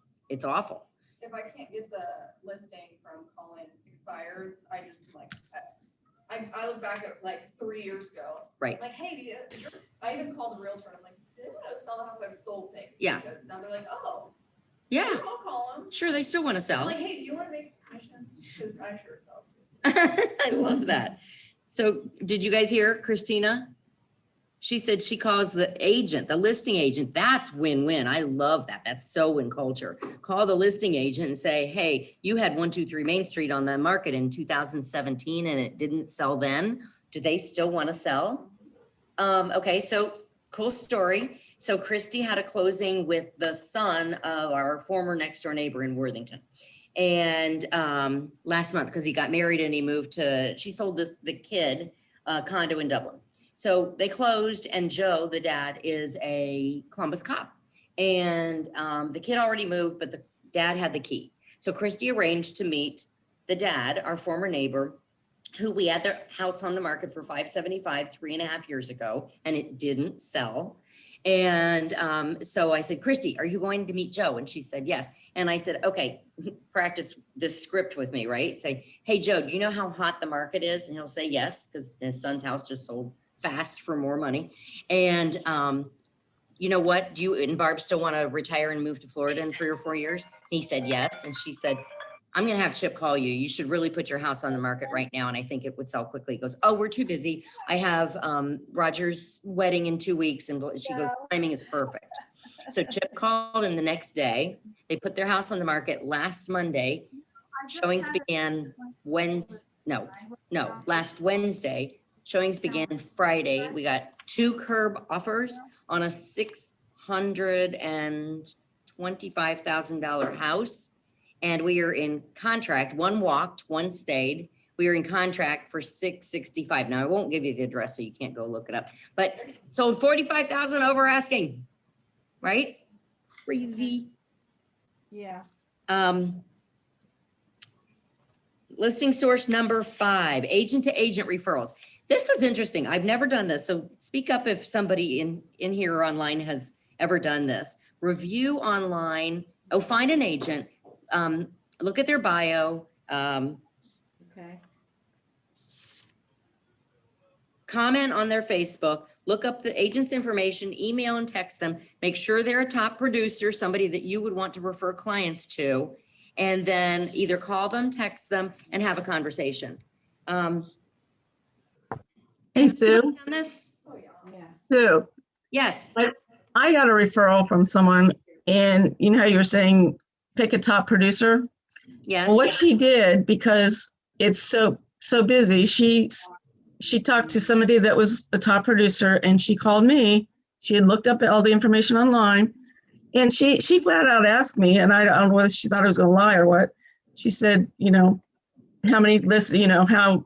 awful. If I can't get the listing from calling expireds, I just like, I look back at like 3 years ago. Right. Like, hey, I even called the realtor and I'm like, did anyone else sell the house? I've sold things. Yeah. Because now they're like, oh, Yeah, sure, I'll call them. sure. They still want to I'm sell. like, hey, do you want to make commission? Because I sure sell too. I love that. So did you guys hear Christina? She said she calls the agent, the listing agent. That's win-win. I love that. That's so in culture. Call the listing agent and say, hey, you had 123 Main Street on the market in 2017 and it didn't sell then. Do they still want to sell? Okay, so cool story. So Christy had a closing with the son of our former next door neighbor in Worthington. And last month, because he got married and he moved to, she sold the kid a condo in Dublin. So they closed, and Joe, the dad, is a Columbus cop. And the kid already moved, but the dad had the key. So Christy arranged to meet the dad, our former neighbor, who we had their house on the market for $575 3.5 years ago, and it didn't sell. And so I said, Christy, are you going to meet Joe? And she said, yes. And I said, okay, practice this script with me, right? Say, hey, Joe, do you know how hot the market is? And he'll say yes, because his son's house just sold fast for more money. And you know what? Do you and Barb still want to retire and move to Florida in 3 or 4 years? He said yes. And she said, I'm going to have Chip call you. You should really put your house on the market right now. And I think it would sell quickly. He goes, oh, we're too busy. I have Roger's wedding in 2 weeks. And she goes, timing is perfect. So Chip called, and the next day they put their house on the market last Monday. Showings began last Wednesday. Showings began Friday. We got 2 curb offers on a $625,000 house. And we are in contract. 1 walked, 1 stayed. We are in contract for $665. Now I won't give you the address so you can't go look it up, but sold $45,000 over asking, right? Crazy. Yeah. Listing source number 5, agent to agent referrals. This was interesting. I've never done this. So speak up if somebody in here or online has ever done this. Review online. Oh, find an agent. Look at their bio. Okay. Comment on their Facebook, look up the agent's information, email and text them, make sure they're a top producer, somebody that you would want to refer clients to, and then either call them, text them, and have a conversation. Hey, Sue. Done this? Oh, yeah. Yeah. Sue, Yes. I got a referral from someone, and you know how you were saying pick a top producer? Yes. Well, what she did, because it's so busy, she talked to somebody that was a top producer, and she called me. She had looked up all the information online, and she flat out asked me, and I don't know whether she thought I was going to lie or what. She said, you know, how many lists, you know, I don't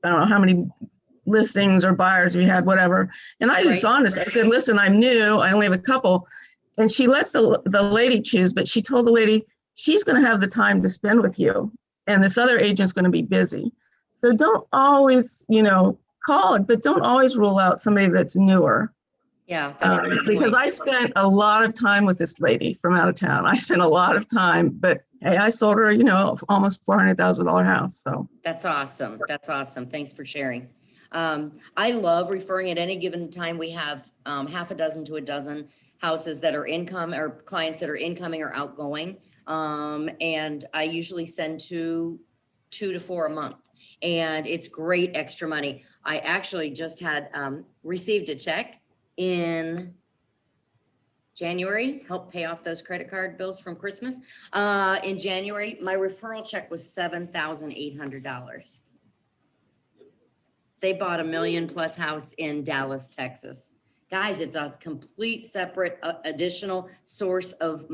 know how many listings or buyers we had, whatever. And I was just honest. I said, listen, I'm new. I only have a couple. And she let the lady choose, but she told the lady, she's going to have the time to spend with you. And this other agent's going to be busy. So don't always, you know, call it, but don't always rule out somebody that's newer. Yeah, that's a good Because point. I spent a lot of time with this lady from out of town. I spent a lot of time, but hey, I sold her, almost $400,000 house. So That's awesome. That's awesome. Thanks for sharing. I love referring. At any given time. We have half a dozen to a dozen houses that are income or clients that are incoming or outgoing. And I usually send two to four a month, and it's great extra money. I actually just had received a check in January, help pay off those credit card bills from Christmas. In January, my referral check was $7,800. They bought $1 million+ house in Dallas, Texas. Guys, it's a complete separate additional source of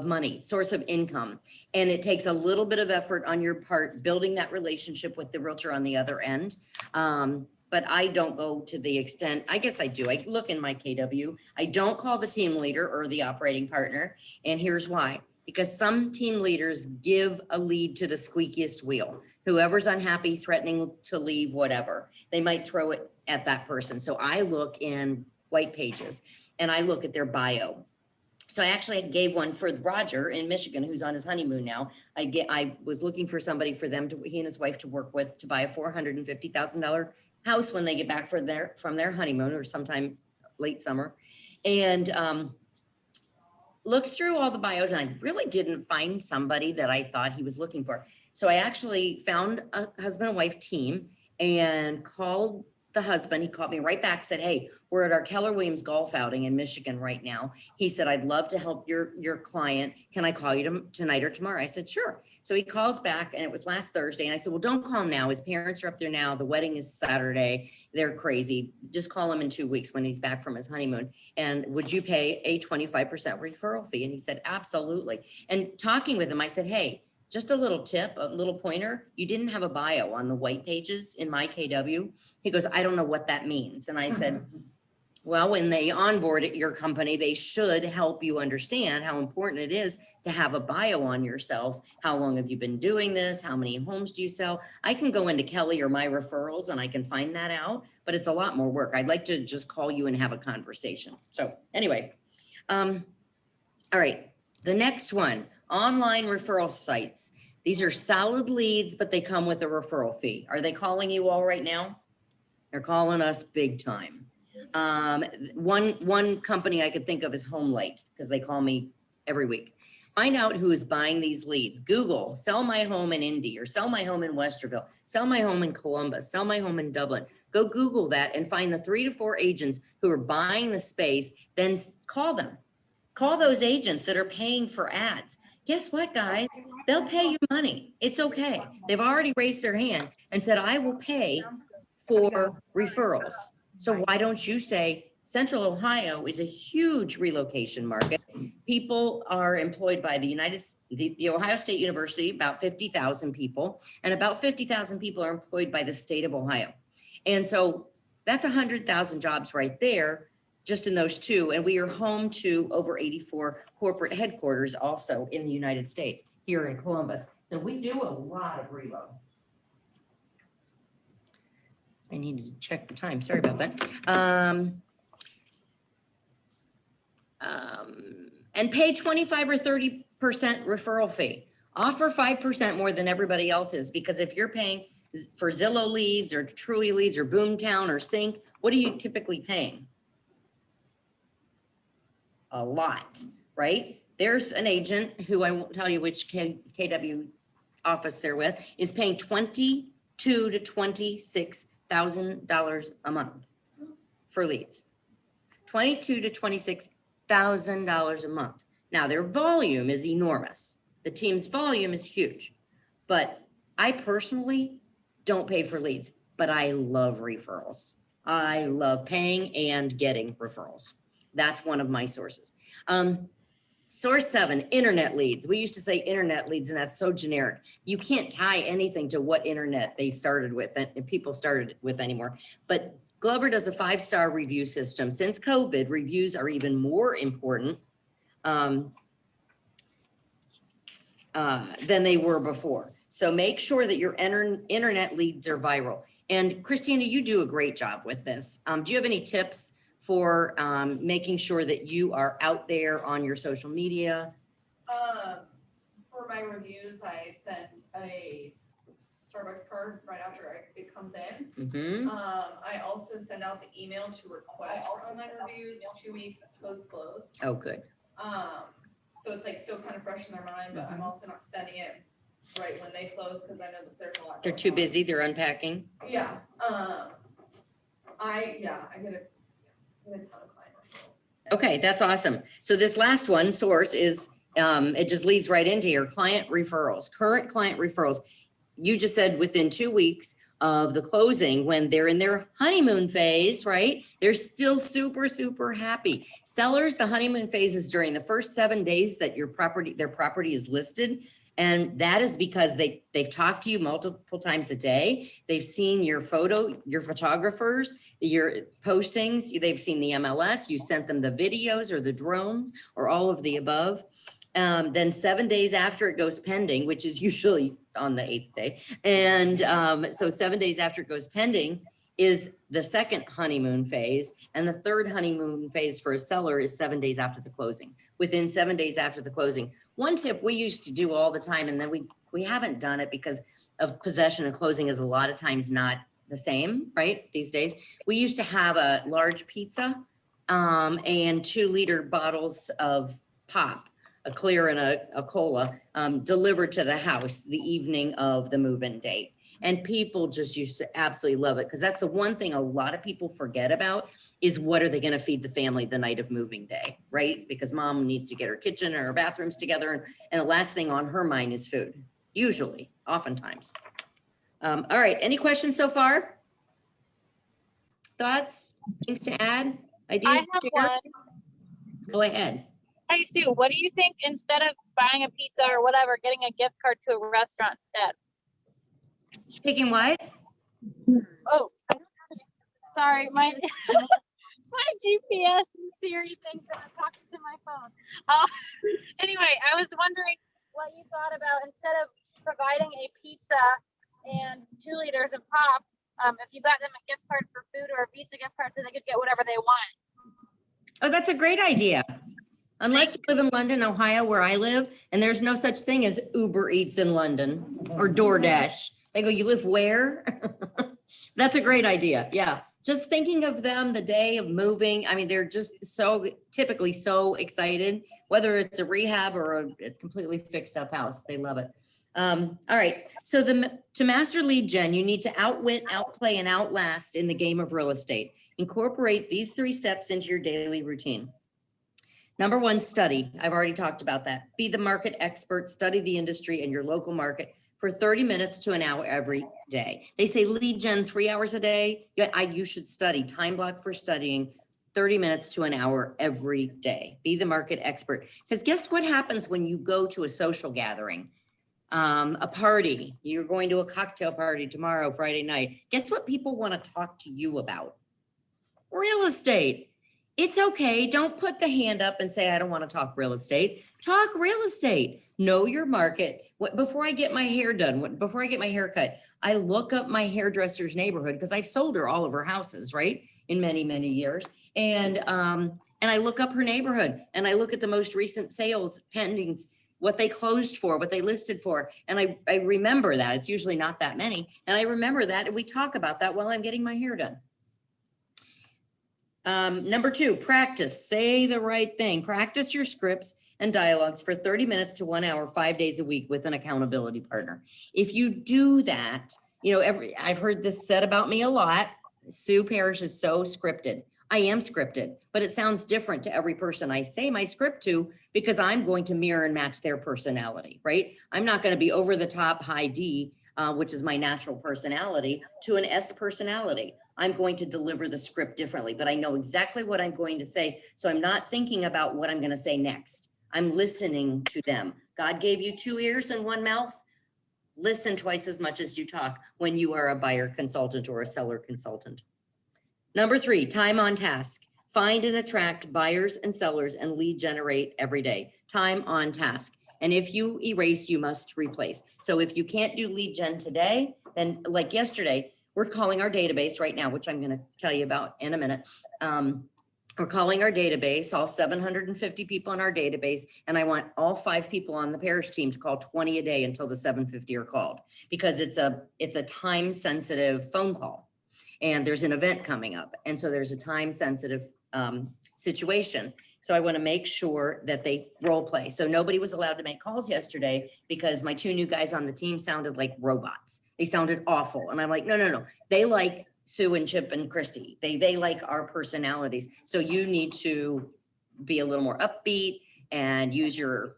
money, source of income. And it takes a little bit of effort on your part, building that relationship with the realtor on the other end. But I don't go to the extent, I guess I do. I look in my KW. I don't call the team leader or the operating partner. And here's why. Because some team leaders give a lead to the squeakiest wheel. Whoever's unhappy, threatening to leave, whatever, they might throw it at that person. So I look in white pages and I look at their bio. So I actually gave one for Roger in Michigan, who's on his honeymoon now. I was looking for somebody for them to, he and his wife, to work with to buy a $450,000 house when they get back from their honeymoon or sometime late summer. And looked through all the bios and I really didn't find somebody that I thought he was looking for. So I actually found a husband and wife team and called the husband. He called me right back, said, hey, we're at our Keller Williams golf outing in Michigan right now. He said, I'd love to help your client. Can I call you tonight or tomorrow? I said, sure. So he calls back, and it was last Thursday. And I said, well, don't call him now. His parents are up there now. The wedding is Saturday. They're crazy. Just call him in 2 weeks when he's back from his honeymoon. And would you pay a 25% referral fee? And he said, absolutely. And talking with him, I said, hey, just a little tip, a little pointer. You didn't have a bio on the white pages in my KW. He goes, I don't know what that means. And I said, well, when they onboard at your company, they should help you understand how important it is to have a bio on yourself. How long have you been doing this? How many homes do you sell? I can go into Kelly or my referrals and I can find that out, but it's a lot more work. I'd like to just call you and have a conversation. So anyway, all right, the next one. Online referral sites. These are solid leads, but they come with a referral fee. Are they calling you all right now? They're calling us big time. One company I could think of is HomeLight, because they call me every week. Find out who is buying these leads. Google, sell my home in Indy, or sell my home in Westerville, sell my home in Columbus, sell my home in Dublin. Go Google that and find the 3 to 4 agents who are buying the space, then call them. Call those agents that are paying for ads. Guess what, guys? They'll pay you money. It's okay. They've already raised their hand and said, I will pay for referrals. So why don't you say, Central Ohio is a huge relocation market. People are employed by the Ohio State University, about 50,000 people, and about 50,000 people are employed by the state of Ohio. And so that's 100,000 jobs right there, just in those two. And we are home to over 84 corporate headquarters also in the United States here in Columbus. So we do a lot of reload. I needed to check the time. Sorry about that. And pay 25 or 30% referral fee. Offer 5% more than everybody else is, because if you're paying for Zillow leads or Truly leads or Boomtown or Sync, what are you typically paying? A lot, right? There's an agent who I won't tell you which KW office they're with, is paying $22,000 to $26,000 a month for leads. $22,000 to $26,000 a month. Now their volume is enormous. The team's volume is huge, but I personally don't pay for leads, but I love referrals. I love paying and getting referrals. That's one of my sources. Source 7, internet leads. We used to say internet leads, and that's so generic. You can't tie anything to what internet they started with and people started with anymore. But Glover does a 5-star review system. Since COVID, reviews are even more important than they were before. So make sure that your internet leads are viral. And Christina, you do a great job with this. Do you have any tips for making sure that you are out there on your social media? For my reviews, I sent a Starbucks card right after it comes in. Mm-hmm. I also send out the email to request for online reviews 2 weeks post-close. Oh, good. So it's like still kind of fresh in their mind, but I'm also not sending it right when they close because I know that there's a lot. They're going too on. busy. They're unpacking. Yeah, I get a ton of client referrals. Okay, that's awesome. So this last one, source, is it just leads right into your client referrals, current client referrals. You just said within 2 weeks of the closing, when they're in their honeymoon phase, right? They're still super, super happy. Sellers, the honeymoon phase is during the first 7 days that their property is listed. And that is because they've talked to you multiple times a day. They've seen your photographers, your postings. They've seen the MLS. You sent them the videos or the drones or all of the above. Then 7 days after it goes pending, which is usually on the 8th day. And so 7 days after it goes pending is the second honeymoon phase. And the third honeymoon phase for a seller is 7 days after the closing. Within 7 days after the closing. One tip we used to do all the time, and then we haven't done it because of possession and closing is a lot of times not the same, right? These days, we used to have a large pizza and 2-liter bottles of pop, a clear and a cola, delivered to the house the evening of the move-in date. And people just used to absolutely love it because that's the one thing a lot of people forget about is what are they going to feed the family the night of moving day, right? Because mom needs to get her kitchen and her bathrooms together. And the last thing on her mind is food, usually, oftentimes. All right, any questions so far? Thoughts, things to add, ideas I to have share? one. Go ahead. Hey Sue, what do you think instead of buying a pizza or whatever, getting a gift card to a restaurant instead? Picking what? Oh, sorry, my my GPS and Siri thinks that I'm talking to my phone. Anyway, I was wondering what you thought about instead of providing a pizza and 2 liters of pop, if you got them a gift card for food or a Visa gift card so they could get whatever they want. Oh, that's a great idea. Unless you live in London, Ohio, where I live, and there's no such thing as Uber Eats in London or DoorDash. They go, you live where? That's a great idea. Yeah. Just thinking of them the day of moving. I mean, they're just typically so excited, whether it's a rehab or a completely fixed up house. They love it. All right. So to master lead gen, you need to outwit, outplay, and outlast in the game of real estate. Incorporate these 3 steps into your daily routine. Number 1, study. I've already talked about that. Be the market expert, study the industry and your local market for 30 minutes to an hour every day. They say lead gen 3 hours a day. You should study, time block for studying 30 minutes to an hour every day. Be the market expert. Because guess what happens when you go to a social gathering, a party, you're going to a cocktail party tomorrow, Friday night. Guess what people want to talk to you about? Real estate. It's okay. Don't put the hand up and say, I don't want to talk real estate. Talk real estate. Know your market. Before I get my hair done, before I get my hair cut, I look up my hairdresser's neighborhood because I've sold her all of her houses, right? In many, many years. And I look up her neighborhood and I look at the most recent sales pendings, what they closed for, what they listed for. And I remember that. It's usually not that many. And I remember that. And we talk about that while I'm getting my hair done. Number 2, practice. Say the right thing. Practice your scripts and dialogues for 30 minutes to 1 hour, 5 days a week with an accountability partner. If you do that, I've heard this said about me a lot. Sue Parrish is so scripted. I am scripted, but it sounds different to every person I say my script to because I'm going to mirror and match their personality, right? I'm not going to be over the top high D, which is my natural personality, to an S personality. I'm going to deliver the script differently, but I know exactly what I'm going to say. So I'm not thinking about what I'm going to say next. I'm listening to them. God gave you 2 ears and 1 mouth. Listen twice as much as you talk when you are a buyer consultant or a seller consultant. Number 3, time on task. Find and attract buyers and sellers and lead generate every day. Time on task. And if you erase, you must replace. So if you can't do lead gen today, then like yesterday, we're calling our database right now, which I'm going to tell you about in a minute. We're calling our database, all 750 people in our database, and I want all 5 people on the parish team to call 20 a day until the 750 are called, because it's a time sensitive phone call, and there's an event coming up, and so there's a time sensitive situation. So I want to make sure that they role play. So nobody was allowed to make calls yesterday because my 2 new guys on the team sounded like robots. They sounded awful, and I'm like, no. They like Sue and Chip and Christy. They like our personalities. So you need to be a little more upbeat and use your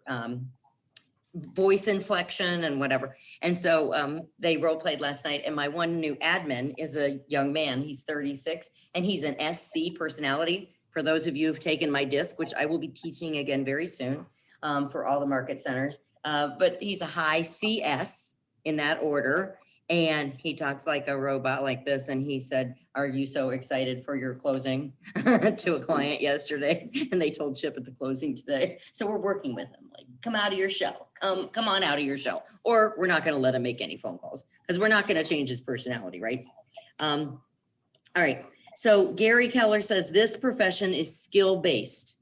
voice inflection and whatever. And so they role played last night. And my one new admin is a young man. He's 36 and he's an SC personality. For those of you who've taken my disc, which I will be teaching again very soon for all the market centers. But he's a high CS in that order. And he talks like a robot like this. And he said, "Are you so excited for your closing?" to a client yesterday. And they told Chip at the closing today. So we're working with him, like, come out of your shell, come on out of your shell. Or we're not going to let him make any phone calls because we're not going to change his personality, right? All right. So Gary Keller says this profession is skill-based.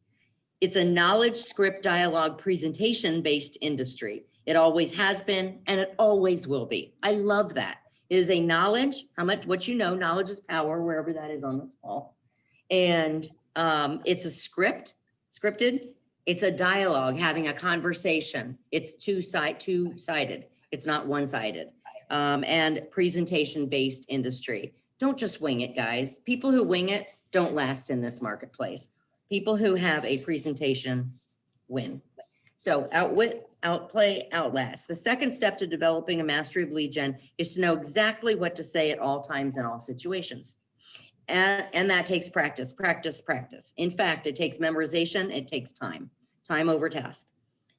It's a knowledge, script, dialogue, presentation-based industry. It always has been, and it always will be. I love that. It is a knowledge, what you know, knowledge is power, wherever that is on this wall. And it's a scripted. It's a dialogue, having a conversation. It's two-sided. It's not one-sided. And presentation-based industry. Don't just wing it, guys. People who wing it don't last in this marketplace. People who have a presentation win. So outwit, outplay, outlast. The second step to developing a mastery of lead gen is to know exactly what to say at all times in all situations. And that takes practice. In fact, it takes memorization. It takes time over task.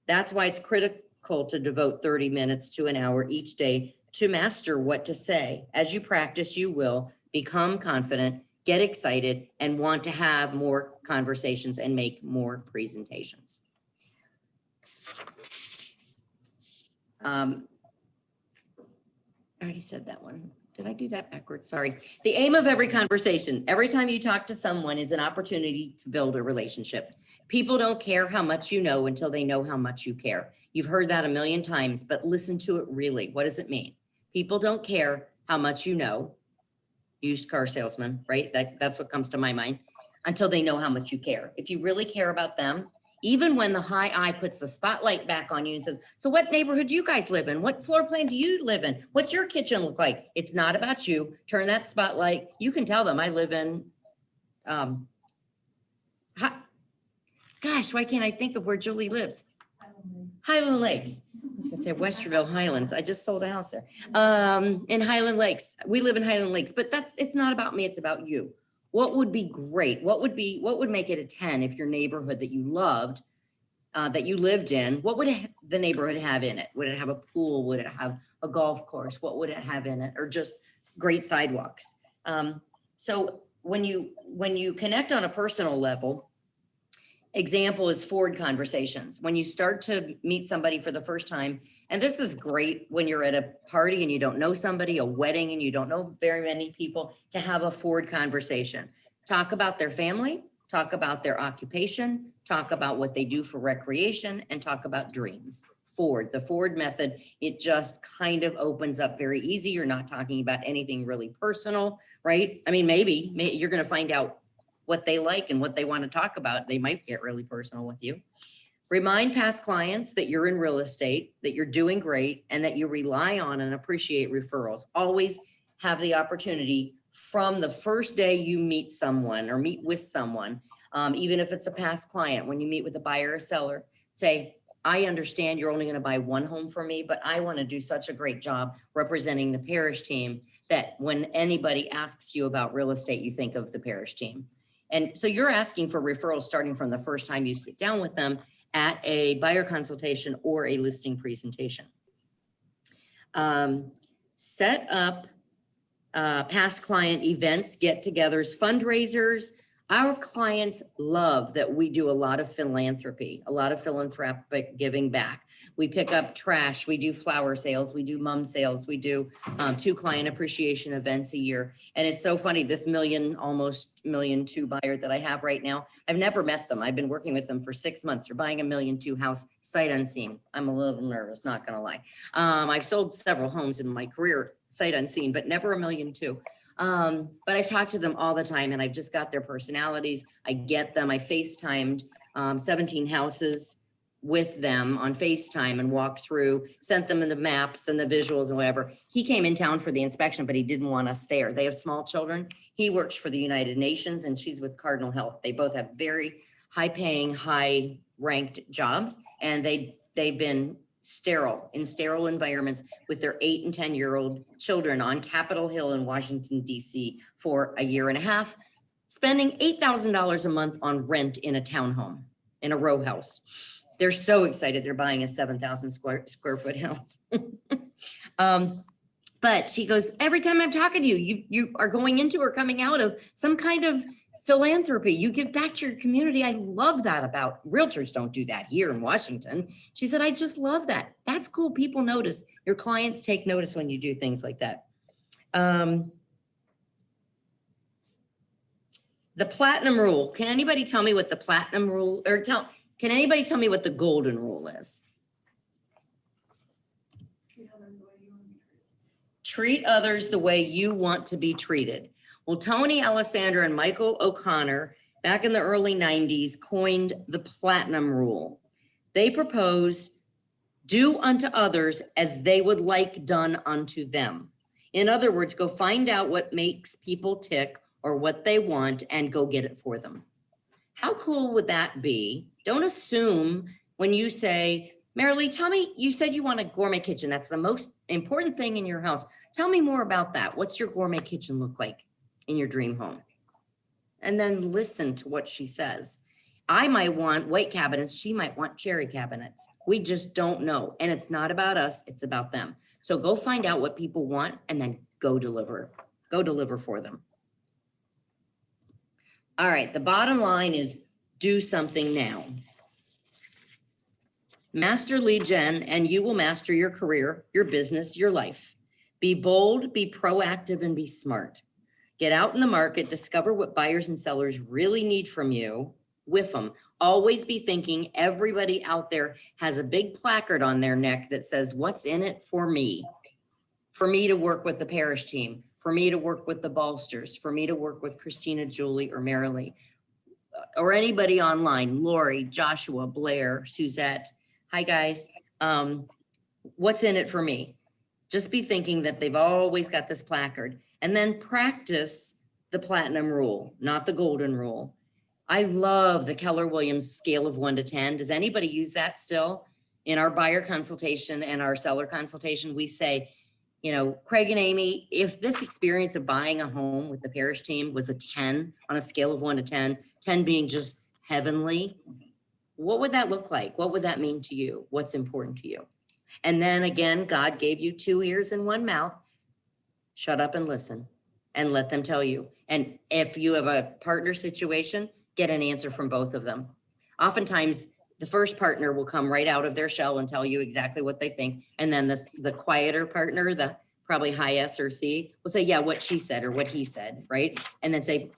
That's why it's critical to devote 30 minutes to an hour each day to master what to say. As you practice, you will become confident, get excited, and want to have more conversations and make more presentations. I already said that one. Did I do that backwards? Sorry. The aim of every conversation, every time you talk to someone, is an opportunity to build a relationship. People don't care how much you know until they know how much you care. You've heard that a million times, but listen to it really. What does it mean? People don't care how much you know, used car salesman, right? That's what comes to my mind, until they know how much you care. If you really care about them, even when the high eye puts the spotlight back on you and says, "So what neighborhood do you guys live in? What floor plan do you live in? What's your kitchen look like?" It's not about you. Turn that spotlight. You can tell them, "I live in, gosh, why can't I think of where Julie lives? Highland Lakes. I was gonna say Westerville Highlands. I just sold a house there. In Highland Lakes. We live in Highland Lakes, but it's not about me, it's about you. What would be great? What would make it a 10 if your neighborhood that you loved, that you lived in, what would the neighborhood have in it? Would it have a pool? Would it have a golf course? What would it have in it? Or just great sidewalks? So when you connect on a personal level, example is Ford conversations. When you start to meet somebody for the first time, and this is great when you're at a party and you don't know somebody, a wedding, and you don't know very many people, to have a Ford conversation. Talk about their family, talk about their occupation, talk about what they do for recreation, and talk about dreams. The Ford method, it just kind of opens up very easy. You're not talking about anything really personal, right? I mean, maybe you're going to find out what they like and what they want to talk about. They might get really personal with you. Remind past clients that you're in real estate, that you're doing great, and that you rely on and appreciate referrals. Always have the opportunity from the first day you meet someone or meet with someone, even if it's a past client, when you meet with a buyer or seller, say, "I understand you're only going to buy one home for me, but I want to do such a great job representing the parish team that when anybody asks you about real estate, you think of the parish team." And so you're asking for referrals starting from the first time you sit down with them at a buyer consultation or a listing presentation. Set up past client events, get-togethers, fundraisers, Our clients love that we do a lot of philanthropy, a lot of philanthropic giving back. We pick up trash, we do flower sales, we do mum sales, we do 2 client appreciation events a year. And it's so funny, this almost $1.2 million buyer that I have right now, I've never met them. I've been working with them for 6 months. They're buying $1.2 million house sight unseen. I'm a little nervous, not gonna lie. I've sold several homes in my career sight unseen, but never $1.2 million. But I talk to them all the time and I've just got their personalities. I get them. I FaceTimed 17 houses with them on FaceTime and walked through, sent them the maps and the visuals and whatever. He came in town for the inspection, but he didn't want us there. They have small children. He works for the United Nations and she's with Cardinal Health. They both have very high paying, high ranked jobs, and they've been in sterile environments with their 8 and 10-year-old children on Capitol Hill in Washington, DC for a year and a half, spending $8,000 a month on rent in a townhome, in a row house. They're so excited. They're buying a 7,000 square foot house. But she goes, every time I'm talking to you, you are going into or coming out of some kind of philanthropy. You give back to your community. I love that about realtors. Don't do that here in Washington. She said, I just love that. That's cool. People notice. Your clients take notice when you do things like that. The platinum rule. Can anybody tell me what the platinum rule, or can anybody tell me what the golden rule is? Treat others the way you want to be treated. Well, Tony Alessandra and Michael O'Connor back in the early 90s coined the platinum rule. They propose do unto others as they would like done unto them. In other words, go find out what makes people tick or what they want and go get it for them. How cool would that be? Don't assume when you say, Marilee, tell me, you said you want a gourmet kitchen. That's the most important thing in your house. Tell me more about that. What's your gourmet kitchen look like in your dream home? And then listen to what she says. I might want white cabinets. She might want cherry cabinets. We just don't know. And it's not about us. It's about them. So go find out what people want and then go deliver for them. All right. The bottom line is do something now. Master lead gen and you will master your career, your business, your life. Be bold, be proactive, and be smart. Get out in the market, discover what buyers and sellers really need from you with them. Always be thinking everybody out there has a big placard on their neck that says, what's in it for me? For me to work with the Parrish team, for me to work with the Balsters, for me to work with Christina, Julie, or Marilee, or anybody online, Lori, Joshua, Blair, Suzette. Hi guys. What's in it for me? Just be thinking that they've always got this placard, and then practice the platinum rule, not the golden rule. I love the Keller Williams scale of 1 to 10. Does anybody use that still? In our buyer consultation and our seller consultation, we say, you know, Craig and Amy, if this experience of buying a home with the Parrish team was a 10 on a scale of 1 to 10, 10 being just heavenly, what would that look like? What would that mean to you? What's important to you? And then again, God gave you 2 ears and 1 mouth. Shut up and listen and let them tell you. And if you have a partner situation, get an answer from both of them. Oftentimes, the first partner will come right out of their shell and tell you exactly what they think. And then the quieter partner, the probably high S or C, will say, yeah, what she said or what he said, right? And then say,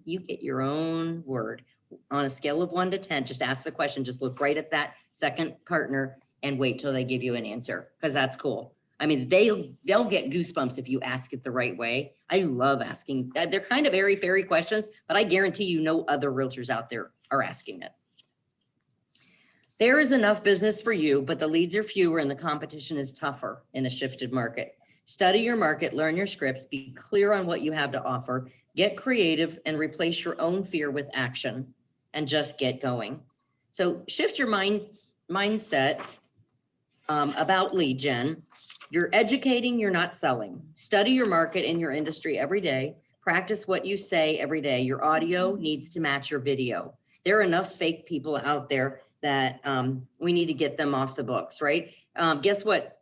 you get your own word. On a scale of 1 to 10, just ask the question, just look right at that second partner and wait till they give you an answer, because that's cool. I mean, they'll get goosebumps if you ask it the right way. I love asking. They're kind of airy fairy questions, but I guarantee you no other realtors out there are asking it. There is enough business for you, but the leads are fewer and the competition is tougher in a shifted market. Study your market, learn your scripts, be clear on what you have to offer, get creative, and replace your own fear with action, and just get going. So shift your mindset about lead gen. You're educating, you're not selling. Study your market and your industry every day. Practice what you say every day. Your audio needs to match your video. There are enough fake people out there that we need to get them off the books, right? Guess what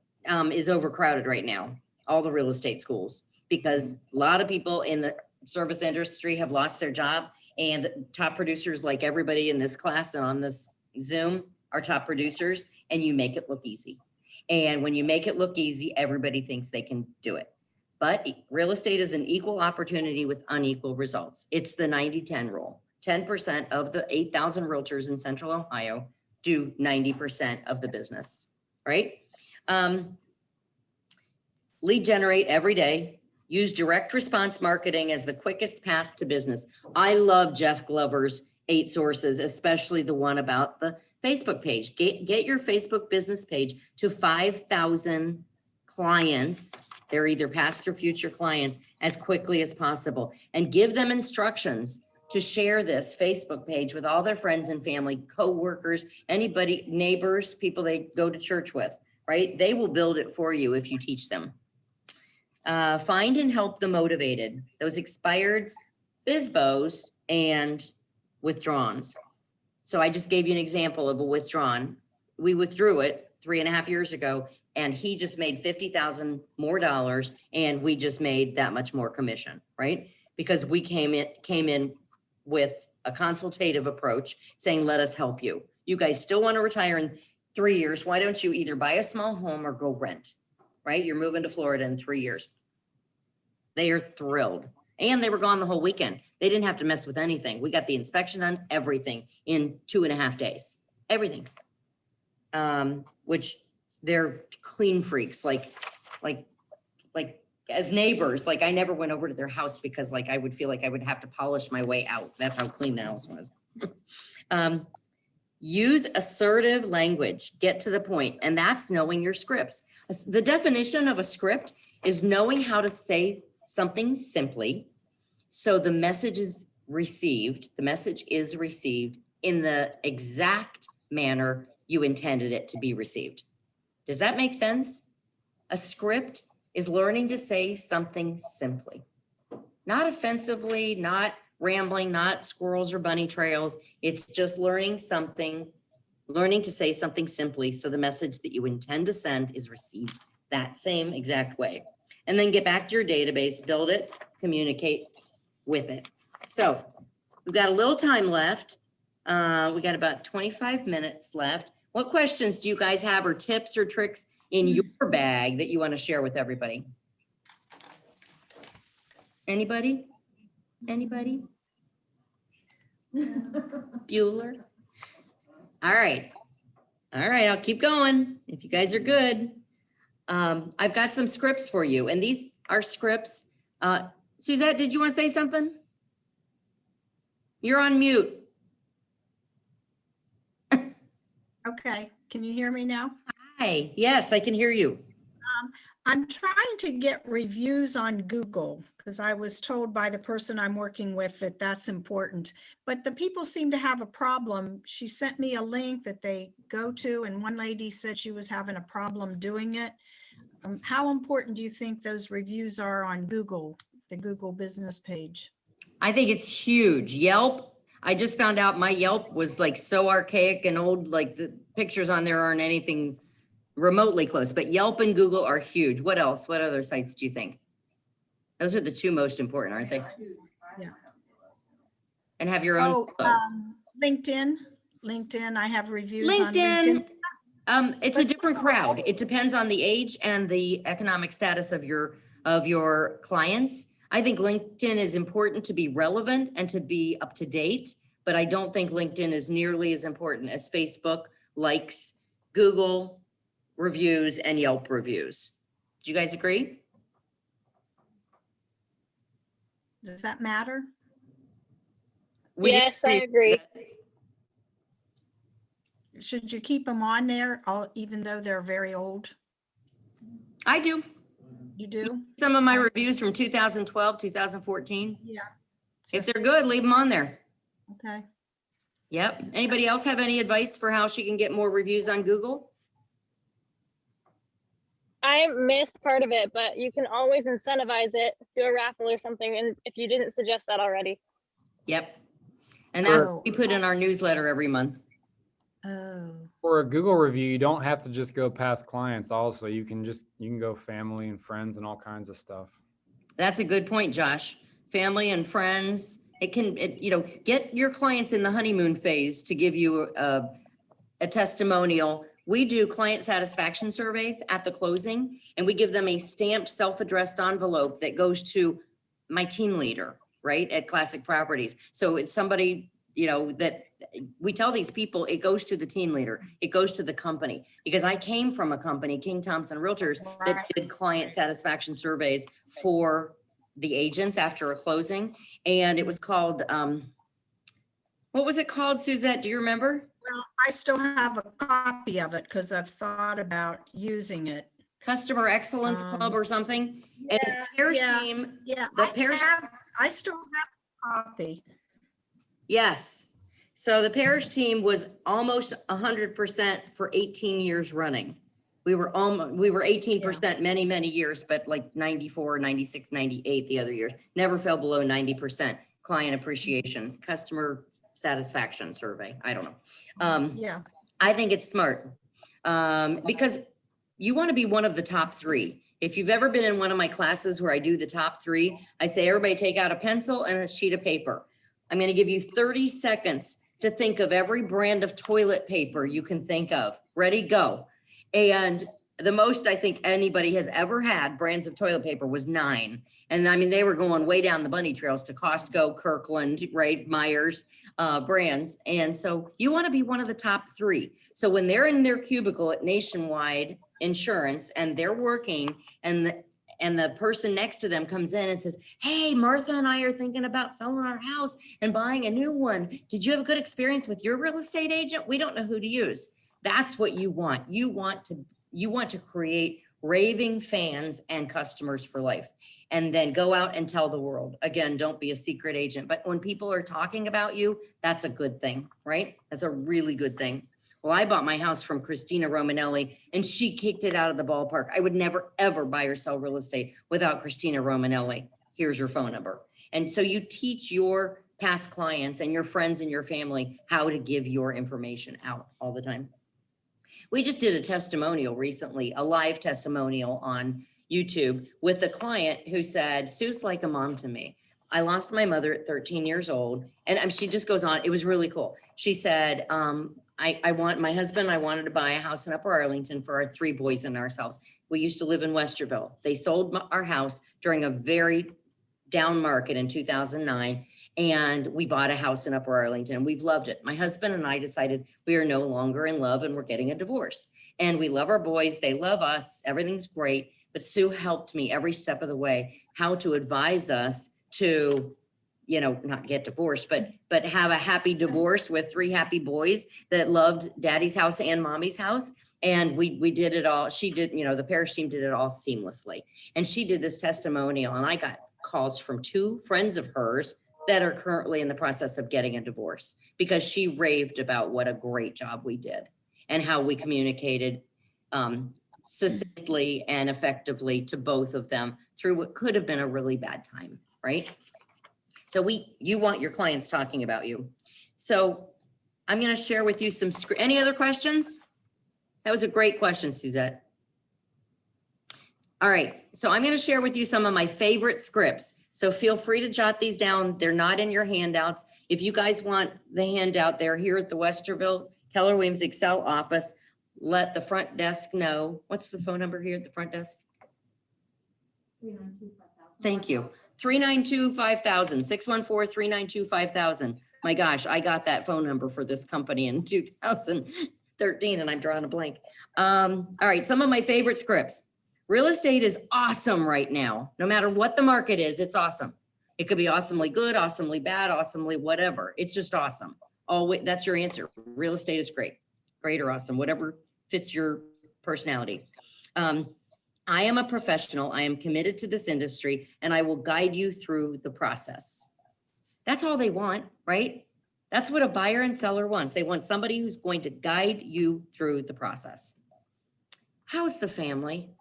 is overcrowded right now? All the real estate schools, because a lot of people in the service industry have lost their job, and top producers like everybody in this class and on this Zoom are top producers, and you make it look easy. And when you make it look easy, everybody thinks they can do it. But real estate is an equal opportunity with unequal results. It's the 90-10 rule. 10% of the 8,000 realtors in Central Ohio do 90% of the business, right? Lead generate every day. Use direct response marketing as the quickest path to business. I love Jeff Glover's 8 sources, especially the one about the Facebook page. Get your Facebook business page to 5,000 clients. They're either past or future clients as quickly as possible, and give them instructions to share this Facebook page with all their friends and family, co-workers, anybody, neighbors, people they go to church with, right? They will build it for you if you teach them. Find and help the motivated, those expireds, FSBOs, and withdrawns. So I just gave you an example of a withdrawn. We withdrew it 3.5 years ago, and he just made $50,000 more dollars, and we just made that much more commission, right? Because we came in with a consultative approach saying, let us help you. You guys still want to retire in 3 years. Why don't you either buy a small home or go rent, right? You're moving to Florida in 3 years. They are thrilled. And they were gone the whole weekend. They didn't have to mess with anything. We got the inspection on everything in 2.5 days, everything. Which they're clean freaks, like as neighbors, like I never went over to their house because like I would feel like I would have to polish my way out. That's how clean the house was. Use assertive language, get to the point, and that's knowing your scripts. The definition of a script is knowing how to say something simply so the message is received in the exact manner you intended it to be received. Does that make sense? A script is learning to say something simply, not offensively, not rambling, not squirrels or bunny trails. It's just learning to say something simply so the message that you intend to send is received that same exact way. And then get back to your database, build it, communicate with it. So we've got a little time left. We got about 25 minutes left. What questions do you guys have, or tips or tricks in your bag that you want to share with everybody? Anybody? Anybody? Bueller? All right. All right, I'll keep going if you guys are good. I've got some scripts for you, and these are scripts. Suzette, did you want to say something? You're on mute. Okay, can you hear me now? Hi, yes, I can hear you. I'm trying to get reviews on Google because I was told by the person I'm working with that that's important. But the people seem to have a problem. She sent me a link that they go to, and one lady said she was having a problem doing it. How important do you think those reviews are on Google, the Google business page? I think it's huge. Yelp, I just found out my Yelp was like so archaic and old, like the pictures on there aren't anything remotely close, but Yelp and Google are huge. What else? What other sites do you think? Those are the two most important, aren't they? Yeah. And have your own. LinkedIn. LinkedIn, I have reviews on LinkedIn. It's a different crowd. It depends on the age and the economic status of your clients. I think LinkedIn is important to be relevant and to be up to date, but I don't think LinkedIn is nearly as important as Facebook, likes, Google reviews, and Yelp reviews. Do you guys agree? Does that matter? Yes, I agree. Should you keep them on there, even though they're very old? I do. You do? Some of my reviews from 2012, 2014. Yeah. If they're good, leave them on there. Okay. Yep. Anybody else have any advice for how she can get more reviews on Google? I missed part of it, but you can always incentivize it, do a raffle or something, and if you didn't suggest that already. Yep. And that's what we put in our newsletter every month. Oh. For a Google review, you don't have to just go past clients. Also, you can go family and friends and all kinds of stuff. That's a good point, Josh. family and friends. It can, get your clients in the honeymoon phase to give you a testimonial. We do client satisfaction surveys at the closing, and we give them a stamped self-addressed envelope that goes to my team leader, right, at Classic Properties. So it's somebody, that we tell these people, it goes to the team leader, it goes to the company, because I came from a company, King Thompson Realtors, that Right. did client satisfaction surveys for the agents after a closing. And it was called, what was it called, Suzette? Do you remember? Well, I still have a copy of it because I've thought about using it. Customer Excellence Club or something? And Yeah, Parrish yeah, team, Yeah, the Parrish, I still have a copy. yes. So the Parrish team was almost 100% for 18 years running. We were 18% many, many years, but like 94, 96, 98 the other years. Never fell below 90%. Client appreciation, customer satisfaction survey. I don't know. Yeah. I think it's smart because you want to be one of the top three. If you've ever been in one of my classes where I do the top three, I say, everybody take out a pencil and a sheet of paper. I'm going to give you 30 seconds to think of every brand of toilet paper you can think of. Ready, go. And the most I think anybody has ever had brands of toilet paper was 9. And I mean, they were going way down the bunny trails to Costco, Kirkland, right, Myers brands. And so you want to be one of the top 3. So when they're in their cubicle at Nationwide Insurance and they're working and the person next to them comes in and says, hey, Martha and I are thinking about selling our house and buying a new one. Did you have a good experience with your real estate agent? We don't know who to use. That's what you want. You want to create raving fans and customers for life, and then go out and tell the world. Again, don't be a secret agent, but when people are talking about you, that's a good thing, right? That's a really good thing. Well, I bought my house from Christina Romanelli and she kicked it out of the ballpark. I would never, ever buy or sell real estate without Christina Romanelli. Here's your phone number. And so you teach your past clients and your friends and your family how to give your information out all the time. We just did a testimonial recently, a live testimonial on YouTube with a client who said, Sue's like a mom to me. I lost my mother at 13 years old. And she just goes on. It was really cool. She said, I want my husband, I wanted to buy a house in Upper Arlington for our 3 boys and ourselves. We used to live in Westerville. They sold our house during a very down market in 2009. And we bought a house in Upper Arlington. We've loved it. My husband and I decided we are no longer in love and we're getting a divorce. And we love our boys. They love us. Everything's great. But Sue helped me every step of the way, how to advise us to, not get divorced, but have a happy divorce with 3 happy boys that loved daddy's house and mommy's house. And we did it all. She did, the Parrish team did it all seamlessly. And she did this testimonial, and I got calls from 2 friends of hers that are currently in the process of getting a divorce because she raved about what a great job we did and how we communicated succinctly and effectively to both of them through what could have been a really bad time, right? So you want your clients talking about you. So I'm going to share with you any other questions? That was a great question, Suzette. All right, so I'm going to share with you some of my favorite scripts. So feel free to jot these down. They're not in your handouts. If you guys want the handout, they're here at the Westerville Keller Williams Excel office. Let the front desk know. What's the phone number here at the front desk? 392-5000. Thank you. 392-5000, 614-392-5000. My gosh, I got that phone number for this company in 2013 and I'm drawing a blank. All right, some of my favorite scripts. Real estate is awesome right now. No matter what the market is, it's awesome. It could be awesomely good, awesomely bad, awesomely whatever. It's just awesome. Oh, wait, that's your answer. Real estate is great. Great or awesome, whatever fits your personality. I am a professional. I am committed to this industry and I will guide you through the process. That's all they want, right? That's what a buyer and seller wants. They want somebody who's going to guide you through the process. How's the family?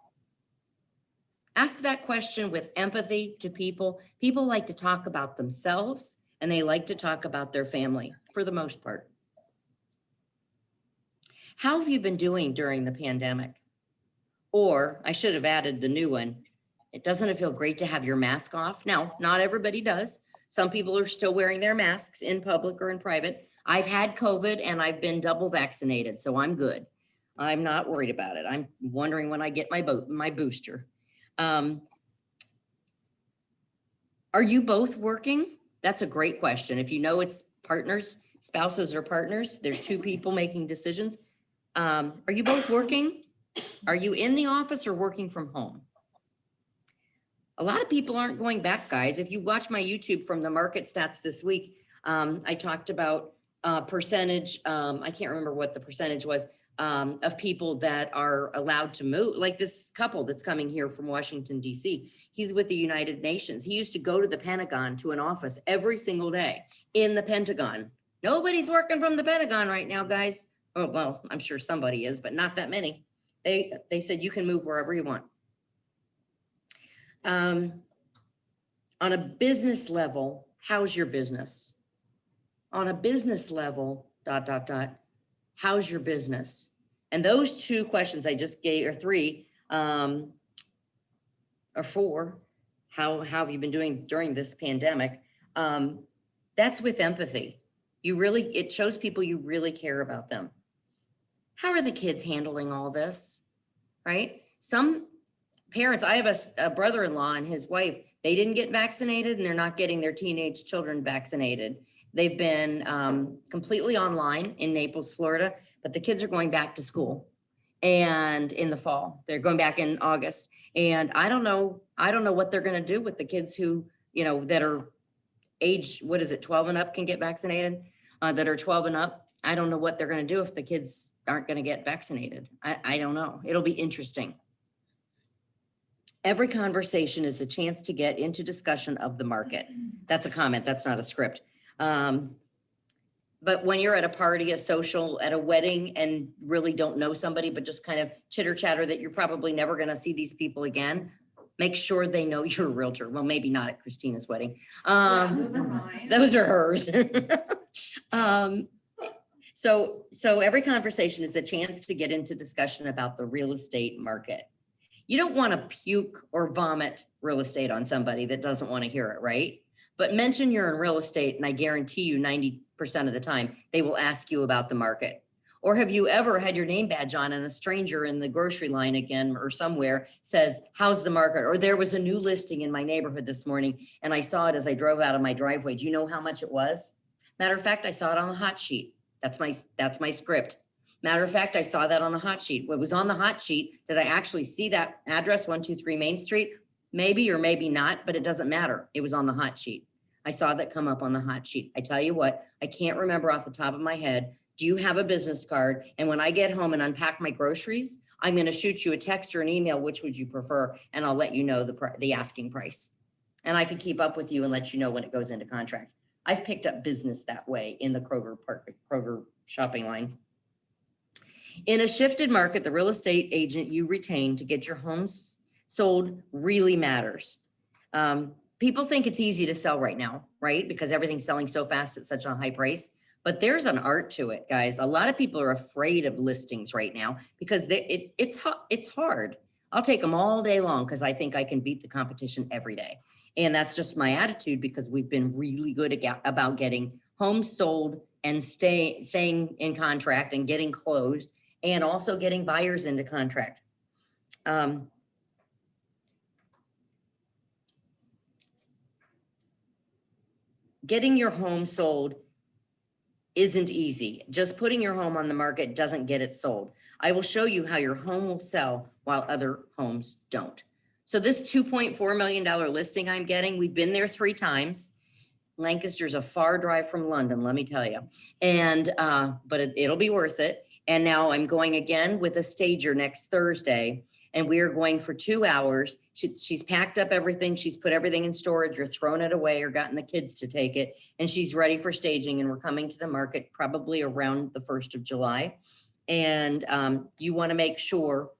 Ask that question with empathy to people. People like to talk about themselves and they like to talk about their family for the most part. How have you been doing during the pandemic? Or I should have added the new one. Doesn't it feel great to have your mask off? Now, not everybody does. Some people are still wearing their masks in public or in private. I've had COVID and I've been double vaccinated, so I'm good. I'm not worried about it. I'm wondering when I get my booster. Are you both working? That's a great question. If you know it's partners, spouses or partners, there's two people making decisions. Are you both working? Are you in the office or working from home? A lot of people aren't going back, guys. If you watch my YouTube from the market stats this week, I talked about percentage, I can't remember what the percentage was, of people that are allowed to move, like this couple that's coming here from Washington, DC. He's with the United Nations. He used to go to the Pentagon, to an office every single day in the Pentagon. Nobody's working from the Pentagon right now, guys. Oh, well, I'm sure somebody is, but not that many. They said you can move wherever you want. On a business level, how's your business? On a business level, ... how's your business? And those two questions I just gave, or three, or four, how have you been doing during this pandemic? That's with empathy. It shows people you really care about them. How are the kids handling all this, right? Some parents, I have a brother-in-law and his wife, they didn't get vaccinated and they're not getting their teenage children vaccinated. They've been completely online in Naples, Florida, but the kids are going back to school and in the fall. They're going back in August. And I don't know what they're going to do with the kids who, that are age, 12 and up can get vaccinated, that are 12 and up. I don't know what they're going to do if the kids aren't going to get vaccinated. I don't know. It'll be interesting. Every conversation is a chance to get into discussion of the market. That's a comment. That's not a script. But when you're at a party, a social, at a wedding, and really don't know somebody, but just kind of chitter chatter that you're probably never going to see these people again, make sure they know you're a realtor. Well, maybe not at Christina's wedding. Yeah, those are mine. Those are hers. So every conversation is a chance to get into discussion about the real estate market. You don't want to puke or vomit real estate on somebody that doesn't want to hear it, right? But mention you're in real estate and I guarantee you 90% of the time, they will ask you about the market. Or have you ever had your name badge on and a stranger in the grocery line again or somewhere says, how's the market? Or there was a new listing in my neighborhood this morning and I saw it as I drove out of my driveway. Do you know how much it was? Matter of fact, I saw it on the hot sheet. That's my script. Matter of fact, I saw that on the hot sheet. What was on the hot sheet, did I actually see that address, 123 Main Street? Maybe or maybe not, but it doesn't matter. It was on the hot sheet. I saw that come up on the hot sheet. I tell you what, I can't remember off the top of my head. Do you have a business card? And when I get home and unpack my groceries, I'm going to shoot you a text or an email. Which would you prefer? And I'll let you know the asking price. And I can keep up with you and let you know when it goes into contract. I've picked up business that way in the Kroger shopping line. In a shifted market, the real estate agent you retain to get your homes sold really matters. People think it's easy to sell right now, right? Because everything's selling so fast at such a high price, but there's an art to it, guys. A lot of people are afraid of listings right now because it's hard. I'll take them all day long because I think I can beat the competition every day. And that's just my attitude because we've been really good about getting homes sold and staying in contract and getting closed and also getting buyers into contract. Getting your home sold isn't easy. Just putting your home on the market doesn't get it sold. I will show you how your home will sell while other homes don't. So this $2.4 million listing I'm getting, we've been there 3 times. Lancaster's a far drive from London, let me tell you. And, but it'll be worth it. And now I'm going again with a stager next Thursday. And we are going for 2 hours. She's packed up everything. She's put everything in storage or thrown it away or gotten the kids to take it. And she's ready for staging. And we're coming to the market probably around the 1st of July. And you want to make sure,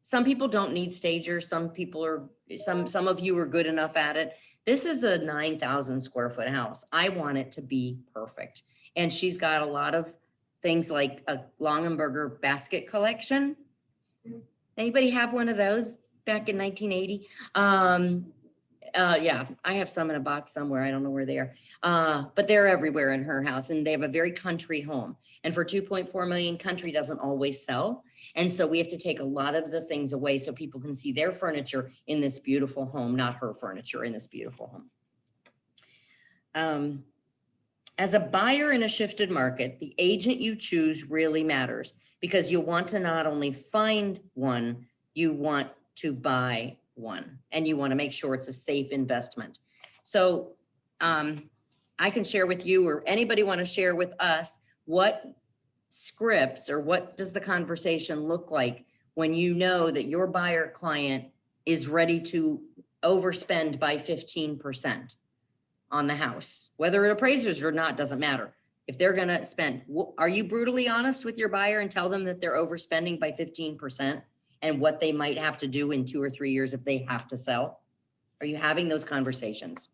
some people don't need stagers. Some people are, some of you are good enough at it. This is a 9,000 square foot house. I want it to be perfect. And she's got a lot of things like a Longenberger basket collection. Anybody have one of those? back in 1980. Yeah, I have some in a box somewhere. I don't know where they are. But they're everywhere in her house, and they have a very country home. And for 2.4 million, country doesn't always sell. And so we have to take a lot of the things away so people can see their furniture in this beautiful home, not her furniture in this beautiful home. As a buyer in a shifted market, the agent you choose really matters, because you want to not only find one, you want to buy one, and you want to make sure it's a safe investment. So I can share with you, or anybody want to share with us, what scripts or what does the conversation look like when you know that your buyer client is ready to overspend by 15% on the house, whether it appraisers or not, doesn't matter. If they're going to spend, are you brutally honest with your buyer and tell them that they're overspending by 15% and what they might have to do in 2 or 3 years if they have to sell? Are you having those conversations?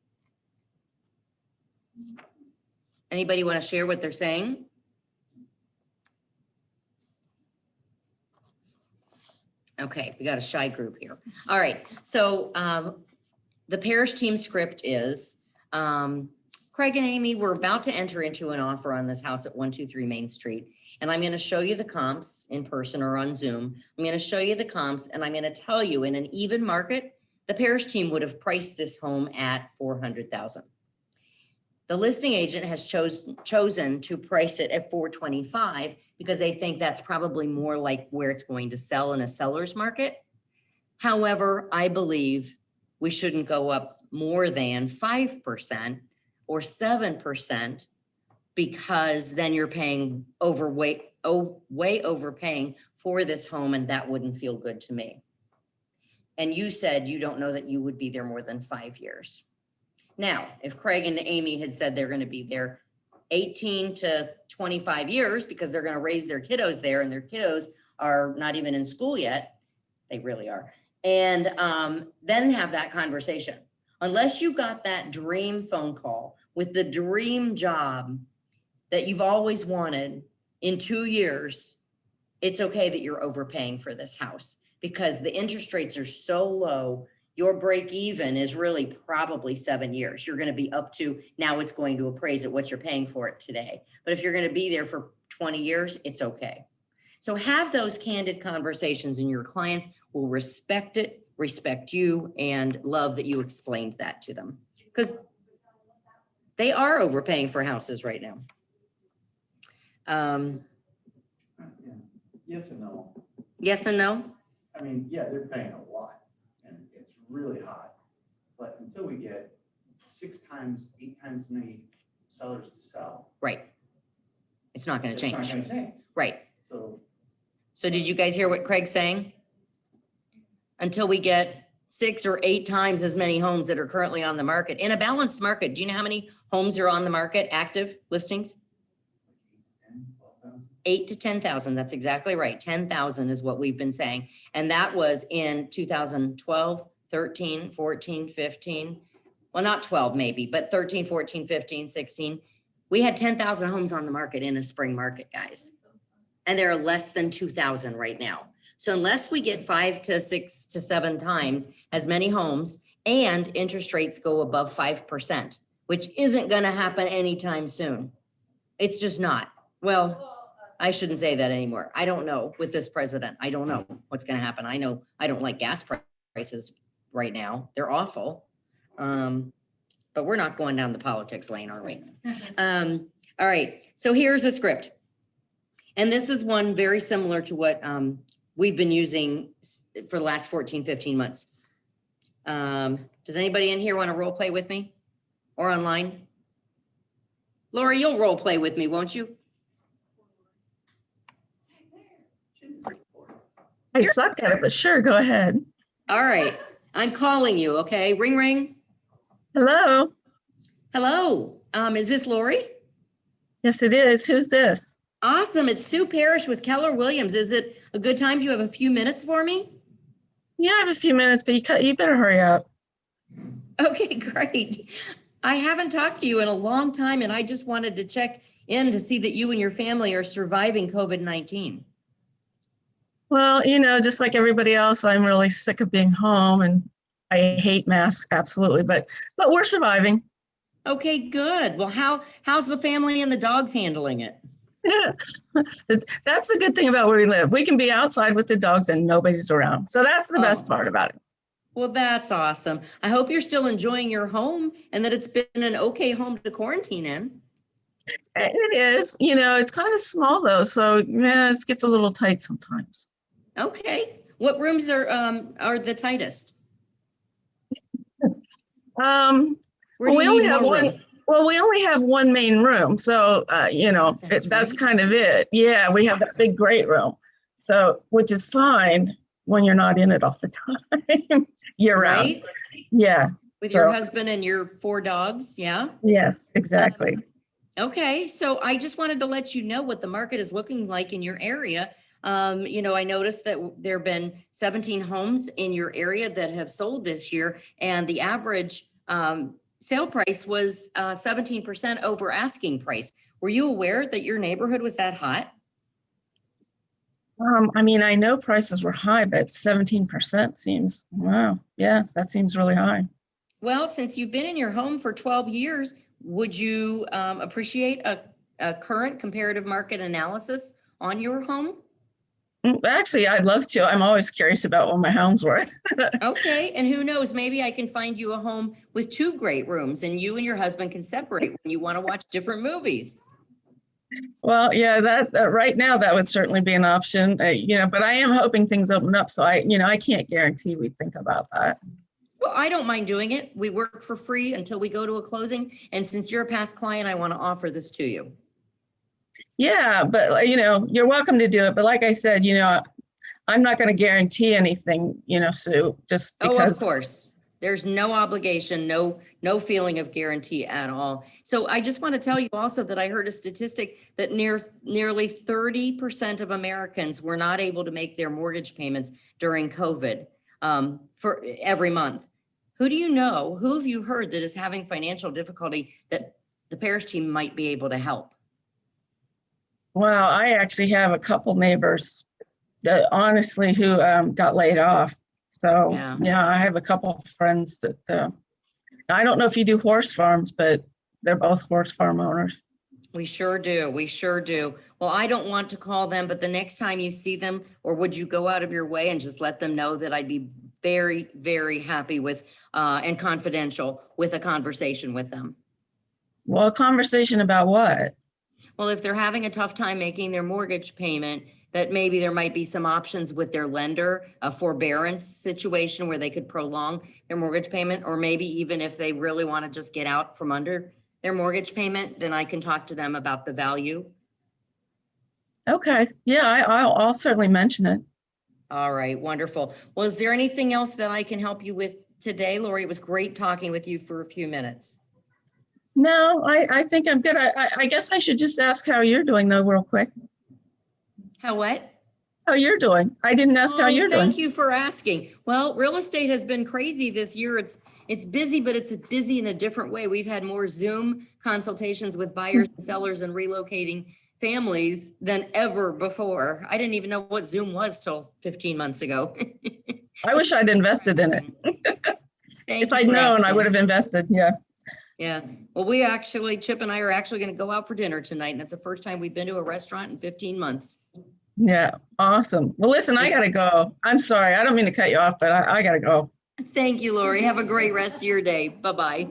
Anybody want to share what they're saying? Okay, we got a shy group here. All right, so the Parrish team script is, Craig and Amy, we're about to enter into an offer on this house at 123 Main Street. And I'm going to show you the comps in person or on Zoom. I'm going to show you the comps, and I'm going to tell you, in an even market, the Parrish team would have priced this home at $400,000. The listing agent has chosen to price it at $425 because they think that's probably more like where it's going to sell in a seller's market. However, I believe we shouldn't go up more than 5% or 7%, because then you're paying way overpaying for this home, and that wouldn't feel good to me. And you said you don't know that you would be there more than 5 years. Now, if Craig and Amy had said they're going to be there 18 to 25 years because they're going to raise their kiddos there, and their kiddos are not even in school yet, they really are, and then have that conversation. Unless you got that dream phone call with the dream job that you've always wanted in 2 years, it's okay that you're overpaying for this house, because the interest rates are so low. Your break even is really probably 7 years. You're going to be up to, now it's going to appraise at what you're paying for it today. But if you're going to be there for 20 years, it's okay. So have those candid conversations, and your clients will respect it, respect you, and love that you explained that to them, because they are overpaying for houses right now. Yes and no. Yes and no? I mean, yeah, they're paying a lot, and it's really hot. But until we get 6 times, 8 times as many sellers to sell. Right. It's not going to change. It's not going to change. Right. So did you guys hear what Craig's saying? Until we get 6 or 8 times as many homes that are currently on the market. In a balanced market, do you know how many homes are on the market, active listings? 8 to 10,000. That's exactly right. 10,000 is what we've been saying. And that was in 2012, 13, 14, 15. Well, not 12 maybe, but 13, 14, 15, 16. We had 10,000 homes on the market in a spring market, guys. And there are less than 2,000 right now. So unless we get 5 to 6 to 7 times as many homes and interest rates go above 5%, which isn't going to happen anytime soon. It's just not. Well, I shouldn't say that anymore. I don't know with this president. I don't know what's going to happen. I know I don't like gas prices right now. They're awful. But we're not going down the politics lane, are we? All right. So here's a script. And this is one very similar to what we've been using for the last 14, 15 months. Does anybody in here want to role play with me or online? Lori, you'll role play with me, won't you? I suck at it, but sure, go ahead. All right. I'm calling you, okay? Ring, ring. Hello. Hello. Is this Lori? Yes, it is. Who's this? Awesome. It's Sue Parrish with Keller Williams. Is it a good time? Do you have a few minutes for me? Yeah, I have a few minutes, but you better hurry up. Okay, great. I haven't talked to you in a long time, and I just wanted to check in to see that you and your family are surviving COVID-19. Well, just like everybody else, I'm really sick of being home and I hate masks, absolutely, but we're surviving. Okay, good. Well, how's the family and the dogs handling it? That's the good thing about where we live. We can be outside with the dogs and nobody's around. So that's the best part about it. Well, that's awesome. I hope you're still enjoying your home and that it's been an okay home to quarantine in. It is, it's kind of small though. So yeah, it gets a little tight sometimes. Okay. What rooms are the tightest? Where do We you only need have more one. room? Well, we only have one main room, so That's that's right. kind of it. Yeah, we have that big great room, so which is fine when you're not in it all the time, year round. Right? Yeah. With your So- husband and your 4 dogs, yeah? Yes, exactly. Okay, so I just wanted to let you know what the market is looking like in your area. I noticed that there have been 17 homes in your area that have sold this year, and the average sale price was 17% over asking price. Were you aware that your neighborhood was that hot? I know prices were high, but 17% seems, wow. Yeah, that seems really high. Well, since you've been in your home for 12 years, would you appreciate a current comparative market analysis on your home? Actually, I'd love to. I'm always curious about what my home's worth. Okay, and who knows, maybe I can find you a home with 2 great rooms and you and your husband can separate when you want to watch different movies. Well, yeah, that right now that would certainly be an option, but I am hoping things open up. So I can't guarantee we think about that. Well, I don't mind doing it. We work for free until we go to a closing. And since you're a past client, I want to offer this to you. Yeah, but you're welcome to do it. But like I said, I'm not going to guarantee anything, Sue, just because. Oh, of course. There's no obligation, no feeling of guarantee at all. So I just want to tell you also that I heard a statistic that nearly 30% of Americans were not able to make their mortgage payments during COVID for every month. Who do you know? Who have you heard that is having financial difficulty that the Parrish team might be able to help? Well, I actually have a couple neighbors that honestly who got laid off. So yeah, I have a couple of friends that I don't know if you do horse farms, but they're both horse farm owners. We sure do. We sure do. Well, I don't want to call them, but the next time you see them, or would you go out of your way and just let them know that I'd be very, very happy with and confidential with a conversation with them? Well, a conversation about what? Well, if they're having a tough time making their mortgage payment, that maybe there might be some options with their lender, a forbearance situation where they could prolong their mortgage payment, or maybe even if they really want to just get out from under their mortgage payment, then I can talk to them about the value. Okay. Yeah, I'll certainly mention it. All right, wonderful. Well, is there anything else that I can help you with today, Lori? It was great talking with you for a few minutes. No, I think I'm good. I guess I should just ask how you're doing though, real quick. How what? How you're doing. I didn't ask how you're doing. Thank you for asking. Well, real estate has been crazy this year. It's busy, but it's busy in a different way. We've had more Zoom consultations with buyers and sellers and relocating families than ever before. I didn't even know what Zoom was till 15 months ago. I wish I'd invested in it. If I'd known, I would have invested. Yeah. Yeah. Well, we actually, Chip and I are actually going to go out for dinner tonight. And that's the first time we've been to a restaurant in 15 months. Yeah. Awesome. Well, listen, I got to go. I'm sorry. I don't mean to cut you off, but I got to go. Thank you, Lori. Have a great rest of your day. Bye-bye.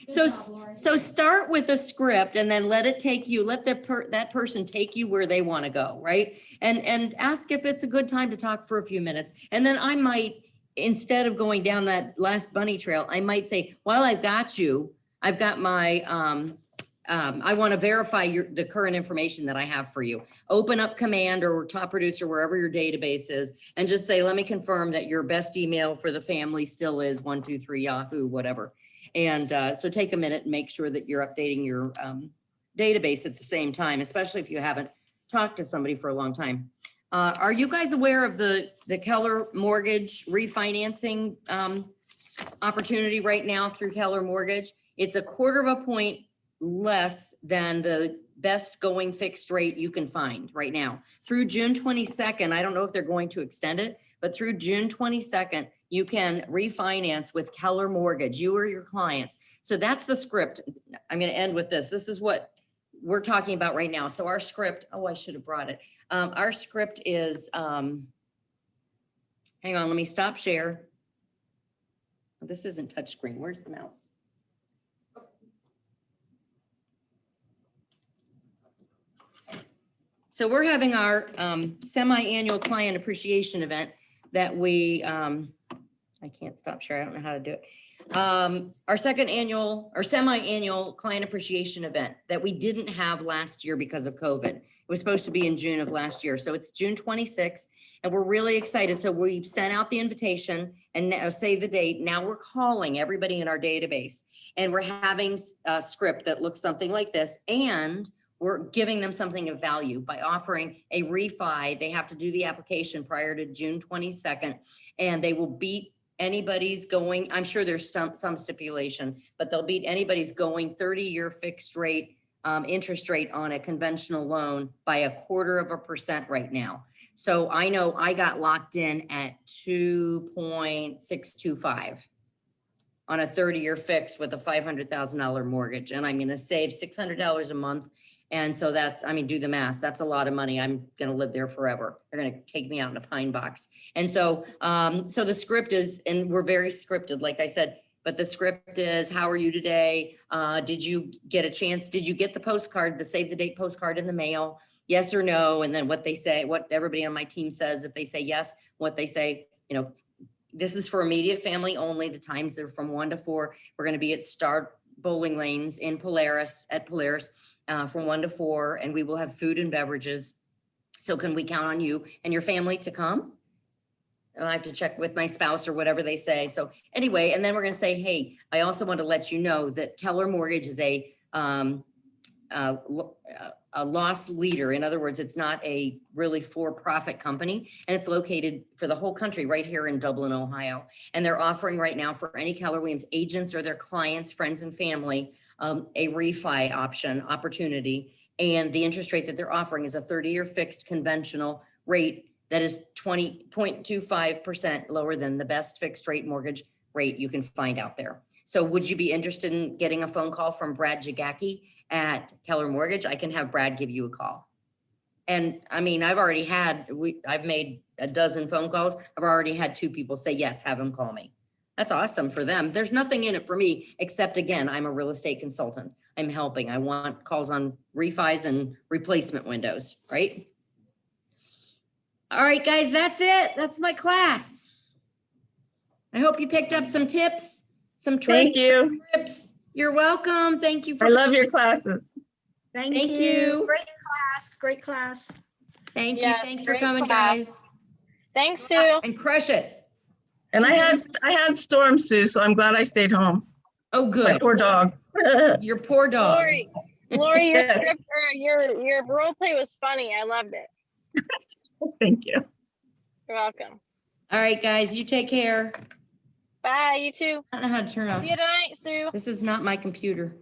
So start with a script and then let it take you, let that person take you where they want to go, right? And ask if it's a good time to talk for a few minutes. And then I might, instead of going down that last bunny trail, I might say, while I've got you, I've got my, I want to verify the current information that I have for you. Open up Command or Top Producer, wherever your database is, and just say, let me confirm that your best email for the family still is 123 Yahoo, whatever. And so take a minute and make sure that you're updating your database at the same time, especially if you haven't talked to somebody for a long time. Are you guys aware of the Keller Mortgage refinancing opportunity right now through Keller Mortgage? It's a 1/4 point less than the best going fixed rate you can find right now. Through June 22nd, I don't know if they're going to extend it, but through June 22nd, you can refinance with Keller Mortgage, you or your clients. So that's the script. I'm going to end with this. This is what we're talking about right now. So our script, oh, I should have brought it. Our script is, hang on, let me stop share. This isn't touchscreen. Where's the mouse? So we're having our semi-annual client appreciation event that we, I can't stop share. I don't know how to do it. Our second annual or semi-annual client appreciation event that we didn't have last year because of COVID. It was supposed to be in June of last year. So it's June 26th and we're really excited. So we've sent out the invitation and now save the date. Now we're calling everybody in our database and we're having a script that looks something like this. And we're giving them something of value by offering a refi. They have to do the application prior to June 22nd and they will beat anybody's going, I'm sure there's some stipulation, but they'll beat anybody's going 30-year fixed rate interest rate on a conventional loan by 1/4% right now. So I know I got locked in at 2.625 on a 30-year fix with a $500,000 mortgage. And I'm going to save $600 a month. And so that's, I mean, do the math. That's a lot of money. I'm going to live there forever. They're going to take me out in a pine box. And so, so the script is, and we're very scripted, like I said, but the script is, how are you today? Did you get a chance? Did you get the postcard, the save the date postcard in the mail? Yes or no? And then what they say, what everybody on my team says, if they say yes, what they say, you know, this is for immediate family only. The times are from 1 to 4. We're going to be at Star Bowling Lanes in Polaris, at Polaris, from 1 to 4, and we will have food and beverages. So can we count on you and your family to come? I have to check with my spouse or whatever they say. So anyway, and then we're going to say, hey, I also want to let you know that Keller Mortgage is a loss leader. In other words, it's not a really for-profit company, and it's located for the whole country right here in Dublin, Ohio. And they're offering right now for any Keller Williams agents or their clients, friends and family, a refi opportunity. And the interest rate that they're offering is a 30-year fixed conventional rate that is 20.25% lower than the best fixed rate mortgage rate you can find out there. So would you be interested in getting a phone call from Brad Jagacki at Keller Mortgage? I can have Brad give you a call. And I mean, I've made a dozen phone calls. I've already had 2 people say, yes, have him call me. That's awesome for them. There's nothing in it for me, except again, I'm a real estate consultant. I'm helping. I want calls on refis and replacement windows, right? All right, guys, that's it. That's my class. I hope you picked up some tips. Some Thank you. trips. You're welcome. Thank you. I love your classes. Thank Thank you. you. Great class, great class. Thank you. Yes, Thanks for great coming, class. guys. Thanks, Sue. And crush it. And I had storm, Sue, so I'm glad I stayed home. Oh, My good. poor dog. Your poor dog. Lori, your script or your role play was funny. I loved it. Thank you. You're welcome. All right, guys, you take care. Bye, you too. I don't know how to turn off. See you tonight, Sue. This is not my computer.